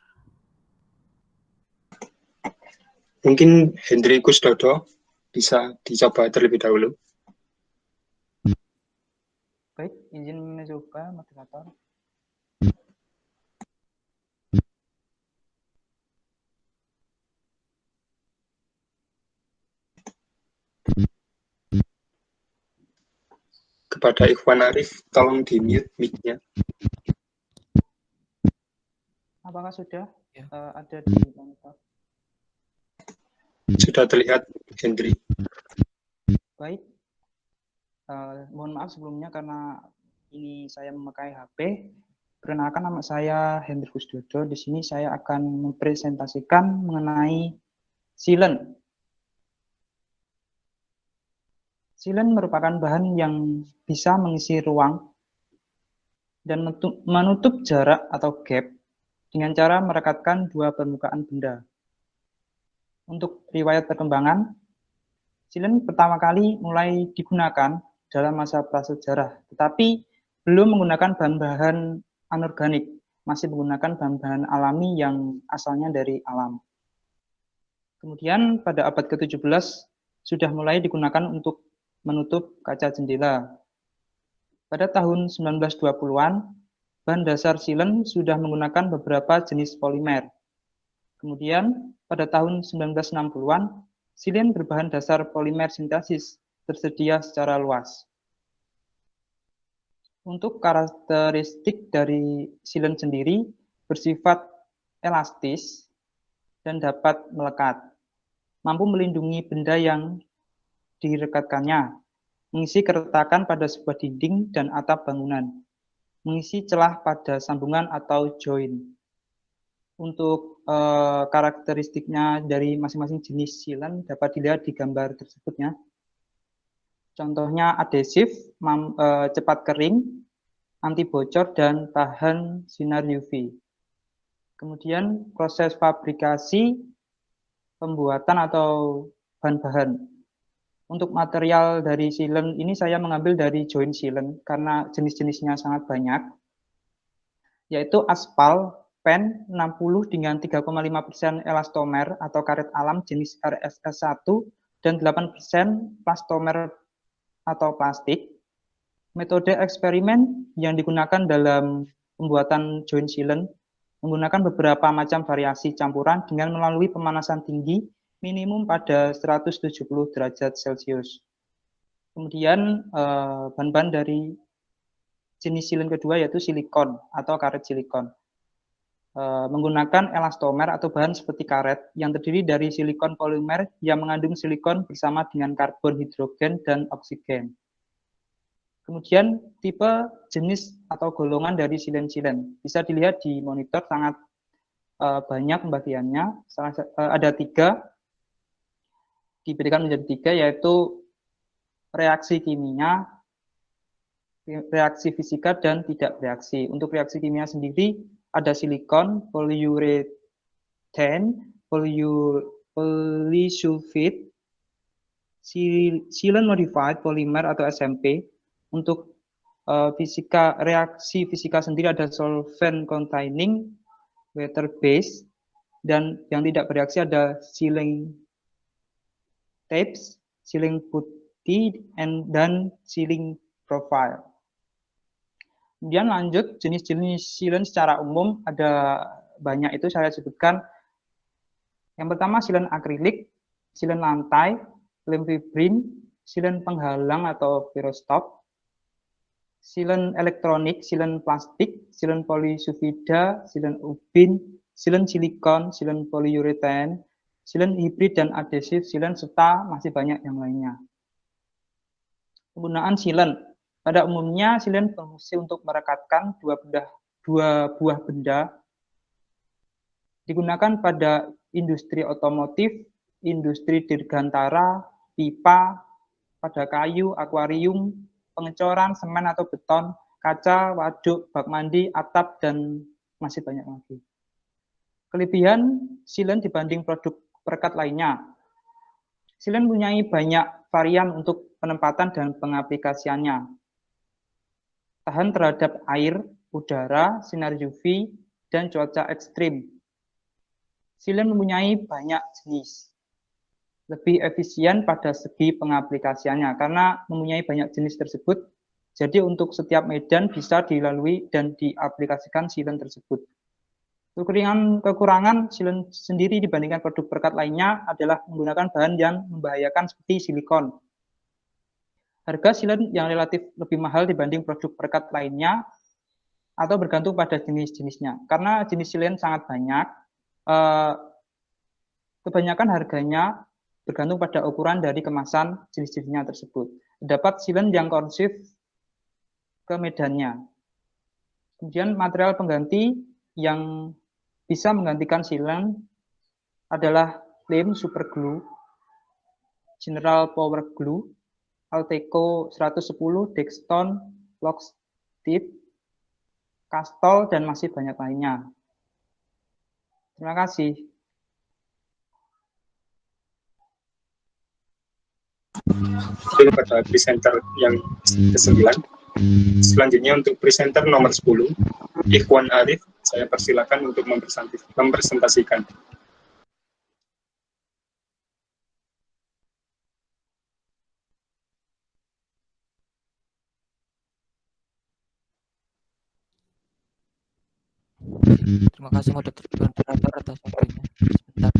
Mungkin Hendrikus Dodo bisa dicoba terlebih dahulu. Baik, izin mencoba moderator. Kepada Ikhwan Arif, tolong di-mute mic-nya. Apakah sudah Ya. ada di monitor? Sudah terlihat, Hendri. Baik, mohon maaf sebelumnya karena ini saya memakai HP. Perkenalkan, nama saya Hendrikus Dodo. Di sini saya akan mempresentasikan mengenai silen. Silen merupakan bahan yang bisa mengisi ruang dan menutup jarak atau gap dengan cara merekatkan dua permukaan benda. Untuk riwayat perkembangan, silen pertama kali mulai digunakan dalam masa prasejarah, tetapi belum menggunakan bahan-bahan anorganik, masih menggunakan bahan-bahan alami yang asalnya dari alam. Kemudian pada abad ke-17 sudah mulai digunakan untuk menutup kaca jendela. Pada tahun 1920-an, bahan dasar silen sudah menggunakan beberapa jenis polimer. Kemudian pada tahun 1960-an, silen berbahan dasar polimer sintesis tersedia secara luas. Untuk karakteristik dari silen sendiri bersifat elastis dan dapat melekat, mampu melindungi benda yang direkatkannya, mengisi keretakan pada sebuah dinding dan atap bangunan, mengisi celah pada sambungan atau join. Untuk karakteristiknya dari masing-masing jenis silen dapat dilihat di gambar tersebutnya. Contohnya adhesif, cepat kering, anti bocor, dan tahan sinar UV. Kemudian proses fabrikasi, pembuatan atau bahan-bahan. Untuk material dari silen ini saya mengambil dari join silen karena jenis-jenisnya sangat banyak, yaitu aspal, pen 60 dengan 3,5% elastomer atau karet alam jenis RSS1 dan 8% plastomer atau plastik. Metode eksperimen yang digunakan dalam pembuatan join silen menggunakan beberapa macam variasi campuran dengan melalui pemanasan tinggi minimum pada 170 derajat Celcius. Kemudian bahan-bahan dari jenis silen kedua yaitu silikon atau karet silikon. Menggunakan elastomer atau bahan seperti karet yang terdiri dari silikon polimer yang mengandung silikon bersama dengan karbon, hidrogen, dan oksigen. Kemudian tipe, jenis, atau golongan dari silen-silen. Bisa dilihat di monitor sangat banyak pembagiannya. Ada 3, diberikan menjadi 3, yaitu reaksi kimia, reaksi fisika, dan tidak bereaksi. Untuk reaksi kimia sendiri ada silikon, polyurethane, polysulfide, silen modified polymer atau SMP. Untuk reaksi fisika sendiri ada solvent containing, water base, dan yang tidak bereaksi ada tapes, sealing putty, dan sealing profile. Kemudian lanjut, jenis-jenis sealant secara umum ada banyak, itu saya sebutkan. Yang pertama sealant akrilik, sealant lantai, lem fibrin, sealant penghalang atau firostop, sealant elektronik, sealant plastik, sealant polisulfida, sealant ubin, sealant silikon, sealant poliuretan, sealant hibrid dan adhesif sealant, serta masih banyak yang lainnya. Penggunaan sealant. Pada umumnya sealant berfungsi untuk merekatkan dua buah benda. Digunakan pada industri otomotif, industri dirgantara, pipa, pada kayu, akuarium, pengecoran, semen atau beton, kaca, waduk, bak mandi, atap, dan masih banyak lagi. Kelebihan sealant dibanding produk perekat lainnya. Sealant mempunyai banyak varian untuk penempatan dan pengaplikasiannya. Tahan terhadap air, udara, sinar UV, dan cuaca ekstrim. Sealant mempunyai banyak jenis. Lebih efisien pada segi pengaplikasiannya karena mempunyai banyak jenis tersebut. Jadi untuk setiap medan bisa dilalui dan diaplikasikan sealant tersebut. Kekurangan sealant sendiri dibandingkan produk perekat lainnya adalah menggunakan bahan yang membahayakan seperti silikon. Harga sealant yang relatif lebih mahal dibanding produk perekat lainnya atau bergantung pada jenis-jenisnya. Karena jenis sealant sangat banyak, kebanyakan harganya bergantung pada ukuran dari kemasan jenis-jenisnya tersebut. Dapat sealant yang korosif ke medannya. Kemudian material pengganti yang bisa menggantikan sealant adalah Lem Super Glue, General Power Glue, Alteco 110, Dexton, Locksteed, Castol, dan masih banyak lainnya. Terima kasih. Itu pada presenter yang ke-9. Selanjutnya untuk presenter nomor 10, Ikhwan Arif, saya persilakan untuk mempresentasikan. Terima kasih moderator atas waktunya. Sebentar.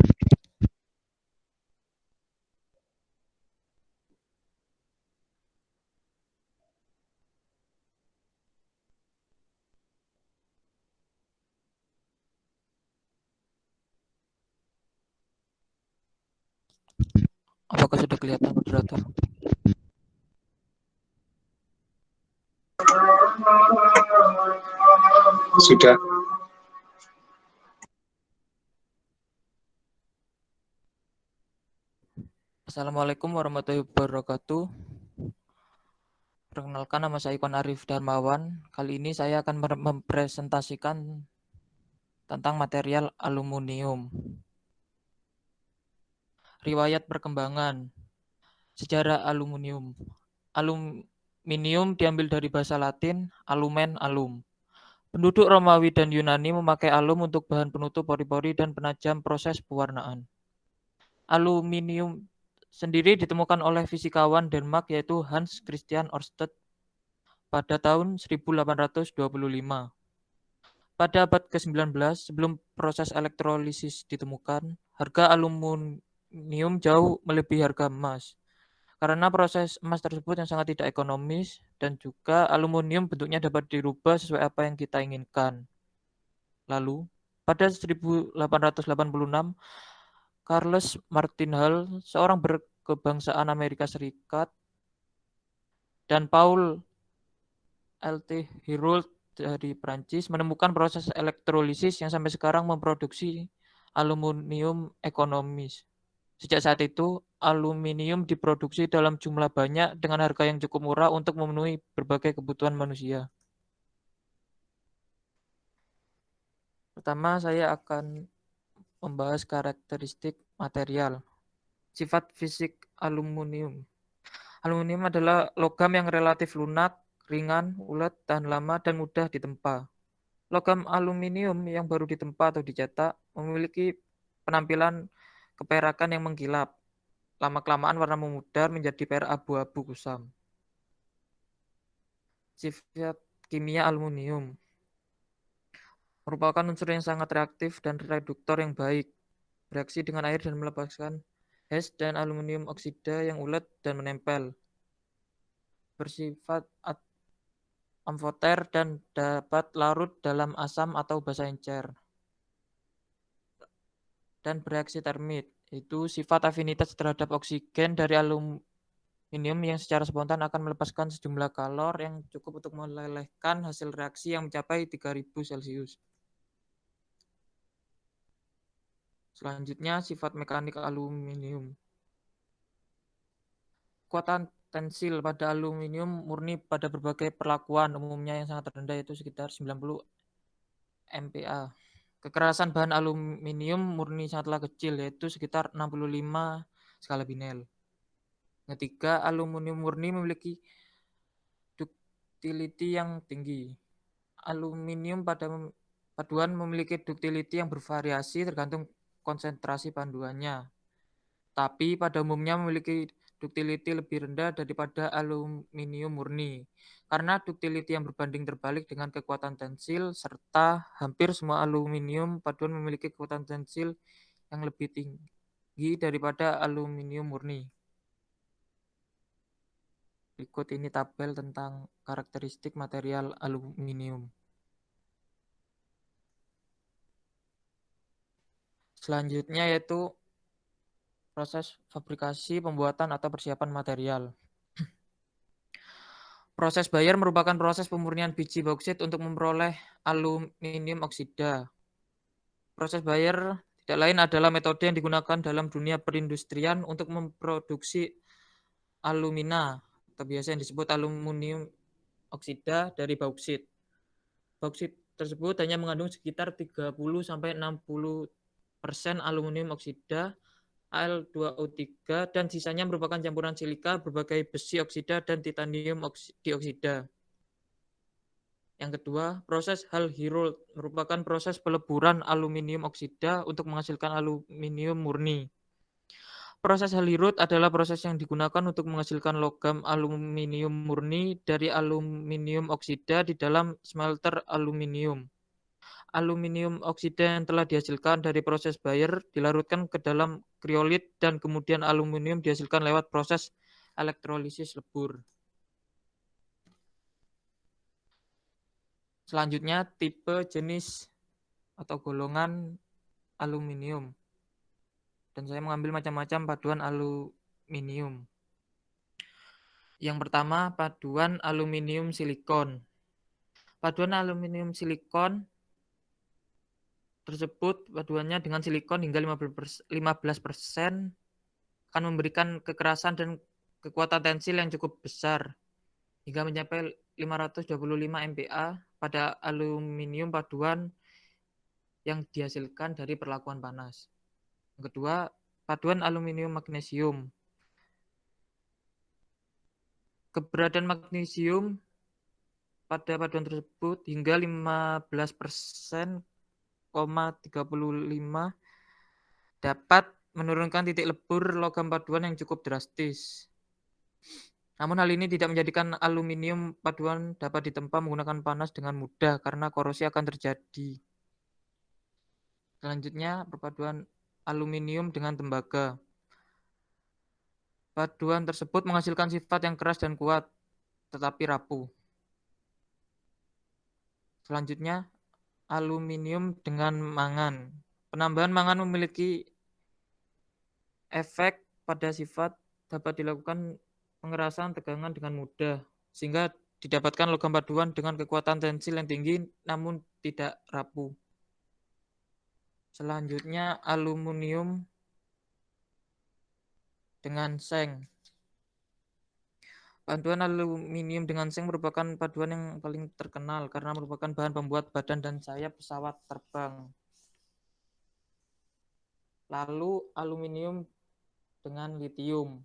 Apakah sudah kelihatan moderator? Sudah. Assalamualaikum warahmatullahi wabarakatuh. Perkenalkan, nama saya Ikhwan Arif Darmawan. Kali ini saya akan mempresentasikan tentang material aluminium. Riwayat perkembangan. Sejarah aluminium. Aluminium diambil dari bahasa Latin alumen, alum. Penduduk Romawi dan Yunani memakai alum untuk bahan penutup pori-pori dan penajam proses pewarnaan. Aluminium sendiri ditemukan oleh fisikawan Denmark yaitu Hans Christian Ørsted pada tahun 1825. Pada abad ke-19, sebelum proses elektrolisis ditemukan, harga aluminium jauh melebihi harga emas. Karena proses emas tersebut yang sangat tidak ekonomis dan juga aluminium bentuknya dapat dirubah sesuai apa yang kita inginkan. Lalu, pada 1886, Charles Martin Hall, seorang berkebangsaan Amerika Serikat, dan Paul L.T. Heroult dari Prancis menemukan proses elektrolisis yang sampai sekarang memproduksi aluminium ekonomis. Sejak saat itu, aluminium diproduksi dalam jumlah banyak dengan harga yang cukup murah untuk memenuhi berbagai kebutuhan manusia. Pertama, saya akan membahas karakteristik material. Sifat fisik aluminium. Aluminium adalah logam yang relatif lunak, ringan, ulet, tahan lama, dan mudah ditempa. Logam aluminium yang baru ditempa atau dicetak memiliki penampilan keperakan yang mengkilap. lama-kelamaan warna memudar menjadi perak abu-abu kusam. Sifat kimia aluminium merupakan unsur yang sangat reaktif dan reduktor yang baik. Bereaksi dengan air dan melepaskan hash dan aluminium oksida yang ulet dan menempel. Bersifat amfoter dan dapat larut dalam asam atau basa encer. Dan bereaksi termit, itu sifat afinitas terhadap oksigen dari aluminium yang secara spontan akan melepaskan sejumlah kalor yang cukup untuk melelehkan hasil reaksi yang mencapai 3000 Celcius. Selanjutnya, sifat mekanik aluminium. Kekuatan tensil pada aluminium murni pada berbagai perlakuan, umumnya yang sangat rendah yaitu sekitar 90 MPa. Kekerasan bahan aluminium murni sangatlah kecil, yaitu sekitar 65 skala Binel. Ketiga, aluminium murni memiliki ductility yang tinggi. Aluminium pada paduan memiliki ductility yang bervariasi tergantung konsentrasi panduannya. Tapi pada umumnya memiliki ductility lebih rendah daripada aluminium murni. Karena ductility yang berbanding terbalik dengan kekuatan tensil, serta hampir semua aluminium paduan memiliki kekuatan tensil yang lebih tinggi daripada aluminium murni. Berikut ini tabel tentang karakteristik material aluminium. Selanjutnya yaitu proses fabrikasi, pembuatan, atau persiapan material. Proses Bayer merupakan proses pemurnian biji bauksit untuk memperoleh aluminium oksida. Proses Bayer tidak lain adalah metode yang digunakan dalam dunia perindustrian untuk memproduksi alumina, atau biasa yang disebut aluminium oksida dari bauksit. Bauksit tersebut hanya mengandung sekitar 30-60% aluminium oksida, Al2O3, dan sisanya merupakan campuran silika, berbagai besi oksida, dan titanium dioksida. Yang kedua, proses Hall-Héroult merupakan proses peleburan aluminium oksida untuk menghasilkan aluminium murni. Proses Hall-Héroult adalah proses yang digunakan untuk menghasilkan logam aluminium murni dari aluminium oksida di dalam smelter aluminium. Aluminium oksida yang telah dihasilkan dari proses Bayer dilarutkan ke dalam kriolit dan kemudian aluminium dihasilkan lewat proses elektrolisis lebur. Selanjutnya, tipe, jenis, atau golongan aluminium. Dan saya mengambil macam-macam paduan aluminium. Yang pertama, paduan aluminium silikon. Paduan aluminium silikon tersebut paduannya dengan silikon hingga 15% akan memberikan kekerasan dan kekuatan tensil yang cukup besar hingga mencapai 525 MPa pada aluminium paduan yang dihasilkan dari perlakuan panas. Yang kedua, paduan aluminium magnesium. Keberadaan magnesium pada paduan tersebut hingga 15%,35 dapat menurunkan titik lebur logam paduan yang cukup drastis. Namun hal ini tidak menjadikan aluminium paduan dapat ditempa menggunakan panas dengan mudah karena korosi akan terjadi. Selanjutnya, perpaduan aluminium dengan tembaga. Paduan tersebut menghasilkan sifat yang keras dan kuat, tetapi rapuh. Selanjutnya, aluminium dengan mangan. Penambahan mangan memiliki efek pada sifat dapat dilakukan pengerasan tegangan dengan mudah, sehingga didapatkan logam paduan dengan kekuatan tensil yang tinggi namun tidak rapuh. Selanjutnya, aluminium dengan seng. Paduan aluminium dengan seng merupakan paduan yang paling terkenal karena merupakan bahan pembuat badan dan sayap pesawat terbang. Lalu aluminium dengan litium.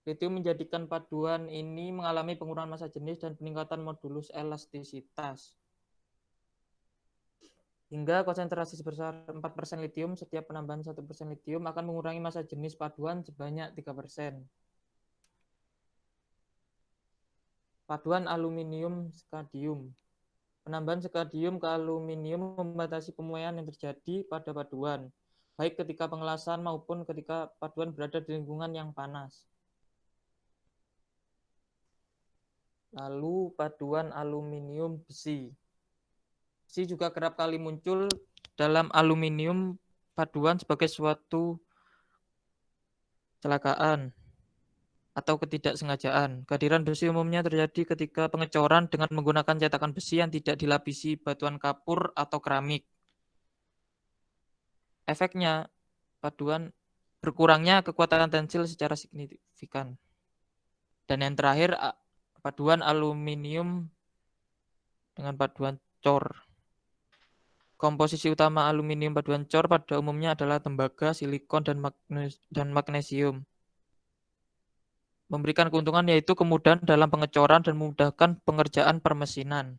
Litium menjadikan paduan ini mengalami penurunan massa jenis dan peningkatan modulus elastisitas. hingga konsentrasi sebesar 4% litium. Setiap penambahan 1% litium akan mengurangi massa jenis paduan sebanyak 3%. Paduan aluminium skadium. Penambahan skadium ke aluminium membatasi pemuaian yang terjadi pada paduan, baik ketika pengelasan maupun ketika paduan berada di lingkungan yang panas. Lalu paduan aluminium besi. Besi juga kerap kali muncul dalam aluminium paduan sebagai suatu kecelakaan atau ketidaksengajaan. Kehadiran besi umumnya terjadi ketika pengecoran dengan menggunakan cetakan besi yang tidak dilapisi batuan kapur atau keramik. Efeknya, paduan berkurangnya kekuatan tensil secara signifikan. Dan yang terakhir, paduan aluminium dengan paduan cor. Komposisi utama aluminium paduan cor pada umumnya adalah tembaga, silikon, dan magnesium. Memberikan keuntungan yaitu kemudahan dalam pengecoran dan memudahkan pengerjaan permesinan.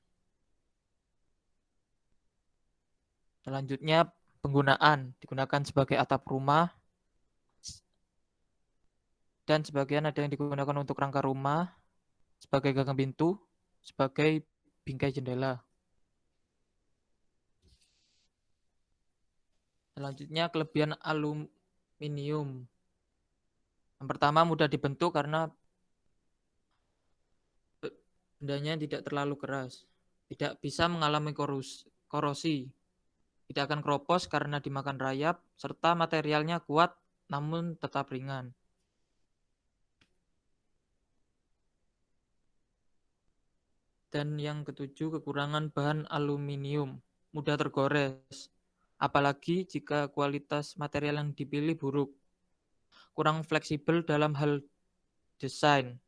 Selanjutnya, penggunaan. Digunakan sebagai atap rumah, dan sebagian ada yang digunakan untuk rangka rumah, sebagai gagang pintu, sebagai bingkai jendela. Selanjutnya, kelebihan aluminium. Yang pertama, mudah dibentuk karena bendanya tidak terlalu keras. Tidak bisa mengalami korosi. Tidak akan keropos karena dimakan rayap, serta materialnya kuat namun tetap ringan. Dan yang ketujuh, kekurangan bahan aluminium. Mudah tergores, apalagi jika kualitas material yang dipilih buruk. Kurang fleksibel dalam hal desain.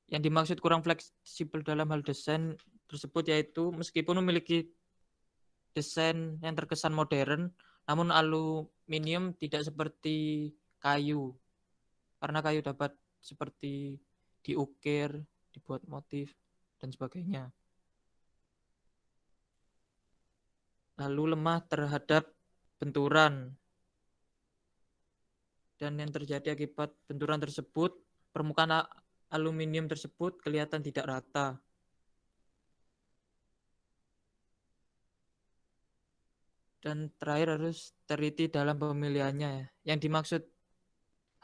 Yang dimaksud kurang fleksibel dalam hal desain tersebut yaitu meskipun memiliki desain yang terkesan modern, namun aluminium tidak seperti kayu. Karena kayu dapat seperti diukir, dibuat motif, dan sebagainya. Lalu lemah terhadap benturan. Dan yang terjadi akibat benturan tersebut, permukaan aluminium tersebut kelihatan tidak rata. Dan terakhir harus teliti dalam pemilihannya. Yang dimaksud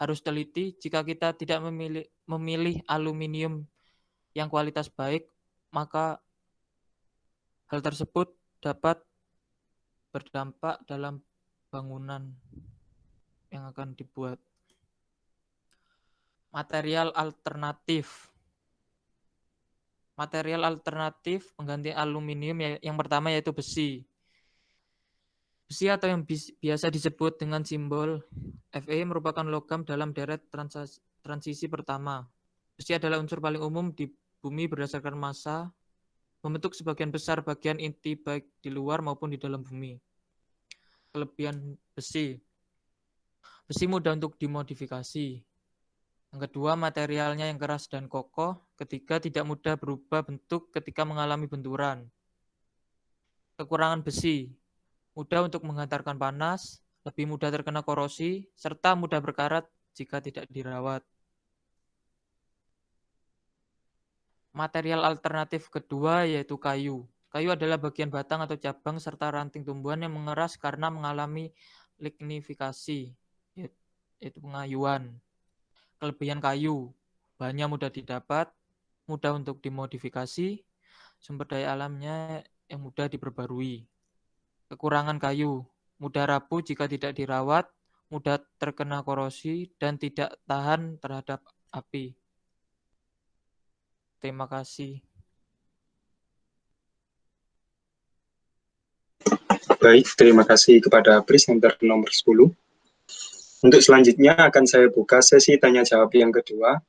harus teliti jika kita tidak memilih aluminium yang kualitas baik, maka hal tersebut dapat berdampak dalam bangunan yang akan dibuat. Material alternatif. Material alternatif pengganti aluminium yang pertama yaitu besi. Besi atau yang biasa disebut dengan simbol Fe merupakan logam dalam deret transisi pertama. Besi adalah unsur paling umum di bumi berdasarkan massa, membentuk sebagian besar bagian inti baik di luar maupun di dalam bumi. Kelebihan besi. Besi mudah untuk dimodifikasi. Yang kedua, materialnya yang keras dan kokoh. Ketiga, tidak mudah berubah bentuk ketika mengalami benturan. Kekurangan besi. Mudah untuk menghantarkan panas, lebih mudah terkena korosi, serta mudah berkarat jika tidak dirawat. Material alternatif kedua yaitu kayu. Kayu adalah bagian batang atau cabang serta ranting tumbuhan yang mengeras karena mengalami lignifikasi, yaitu pengayuan. Kelebihan kayu, bahannya mudah didapat, mudah untuk dimodifikasi, sumber daya alamnya yang mudah diperbarui. Kekurangan kayu, mudah rapuh jika tidak dirawat, mudah terkena korosi, dan tidak tahan terhadap api. Terima kasih. Baik, terima kasih kepada presenter nomor 10. Untuk selanjutnya akan saya buka sesi tanya jawab yang kedua.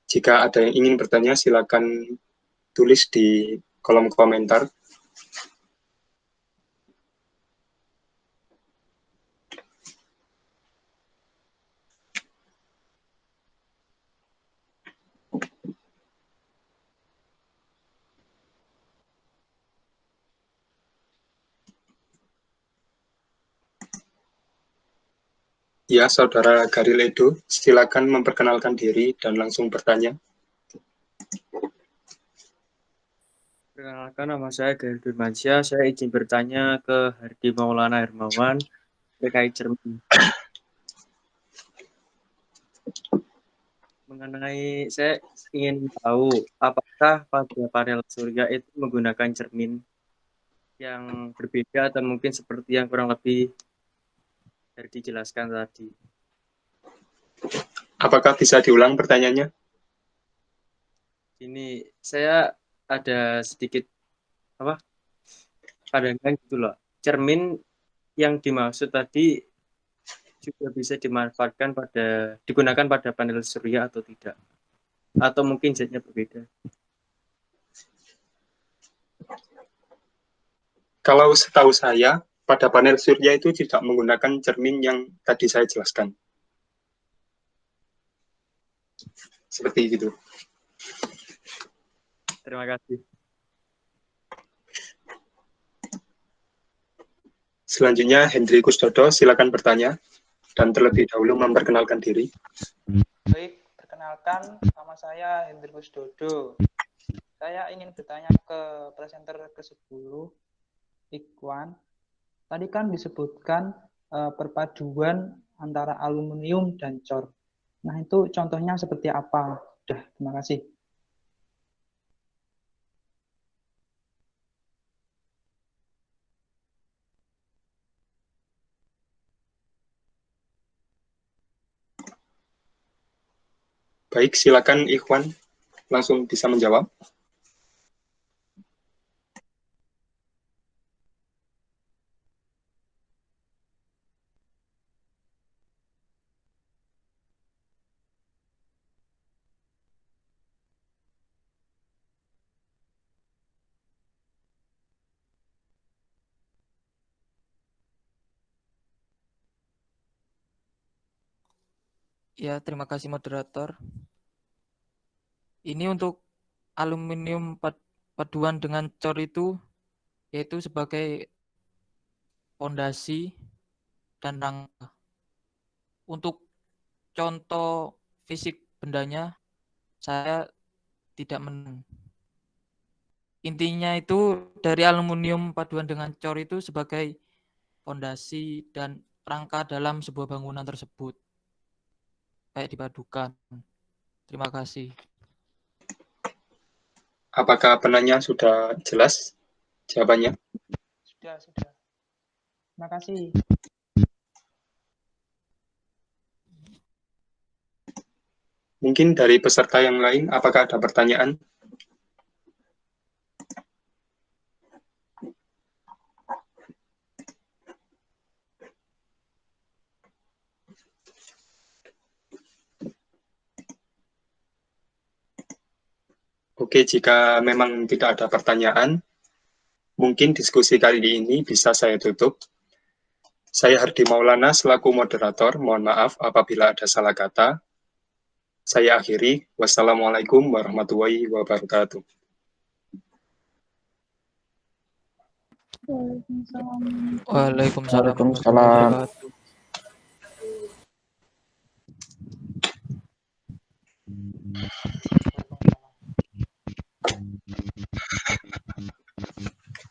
Jika ada yang ingin bertanya, silakan tulis di kolom komentar. Ya, Saudara Gariledo, silakan memperkenalkan diri dan langsung bertanya. Perkenalkan, nama saya Gary Firmansyah. Saya izin bertanya ke Hardi Maulana Hermawan terkait cermin. Mengenai, saya ingin tahu apakah pada panel surya itu menggunakan cermin yang berbeda atau mungkin seperti yang kurang lebih Hardi jelaskan tadi. Apakah bisa diulang pertanyaannya? Ini saya ada sedikit pandangan gitu loh. Cermin yang dimaksud tadi juga bisa digunakan pada panel surya atau tidak, atau mungkin zatnya berbeda. Kalau setahu saya, pada panel surya itu tidak menggunakan cermin yang tadi saya jelaskan. Seperti itu. Terima kasih. Selanjutnya, Hendri Kusdodo, silakan bertanya dan terlebih dahulu memperkenalkan diri. Baik, perkenalkan, nama saya Hendri Kusdodo. Saya ingin bertanya ke presenter ke-10, Ikhwan. Tadi kan disebutkan perpaduan antara aluminium dan cor. Nah, itu contohnya seperti apa? Terima kasih. Baik, silakan Ikhwan langsung bisa menjawab. Ya, terima kasih moderator. Ini untuk aluminium paduan dengan cor itu yaitu sebagai pondasi dan rangka. Untuk contoh fisik bendanya saya tidak intinya itu dari aluminium paduan dengan cor itu sebagai pondasi dan rangka dalam sebuah bangunan tersebut. Kayak dipadukan. Terima kasih. Apakah penanya sudah jelas jawabannya? Sudah. Terima kasih. Mungkin dari peserta yang lain, apakah ada pertanyaan? Oke, jika memang tidak ada pertanyaan, mungkin diskusi kali ini bisa saya tutup. Saya Hardi Maulana selaku moderator, mohon maaf apabila ada salah kata. Saya akhiri, wassalamualaikum warahmatullahi wabarakatuh. Waalaikumsalam warahmatullahi Waalaikumsalam. wabarakatuh.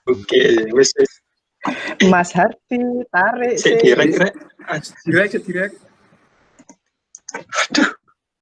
Oke, wis. Mas Hardi, tarik Sik sih. direk. Direct.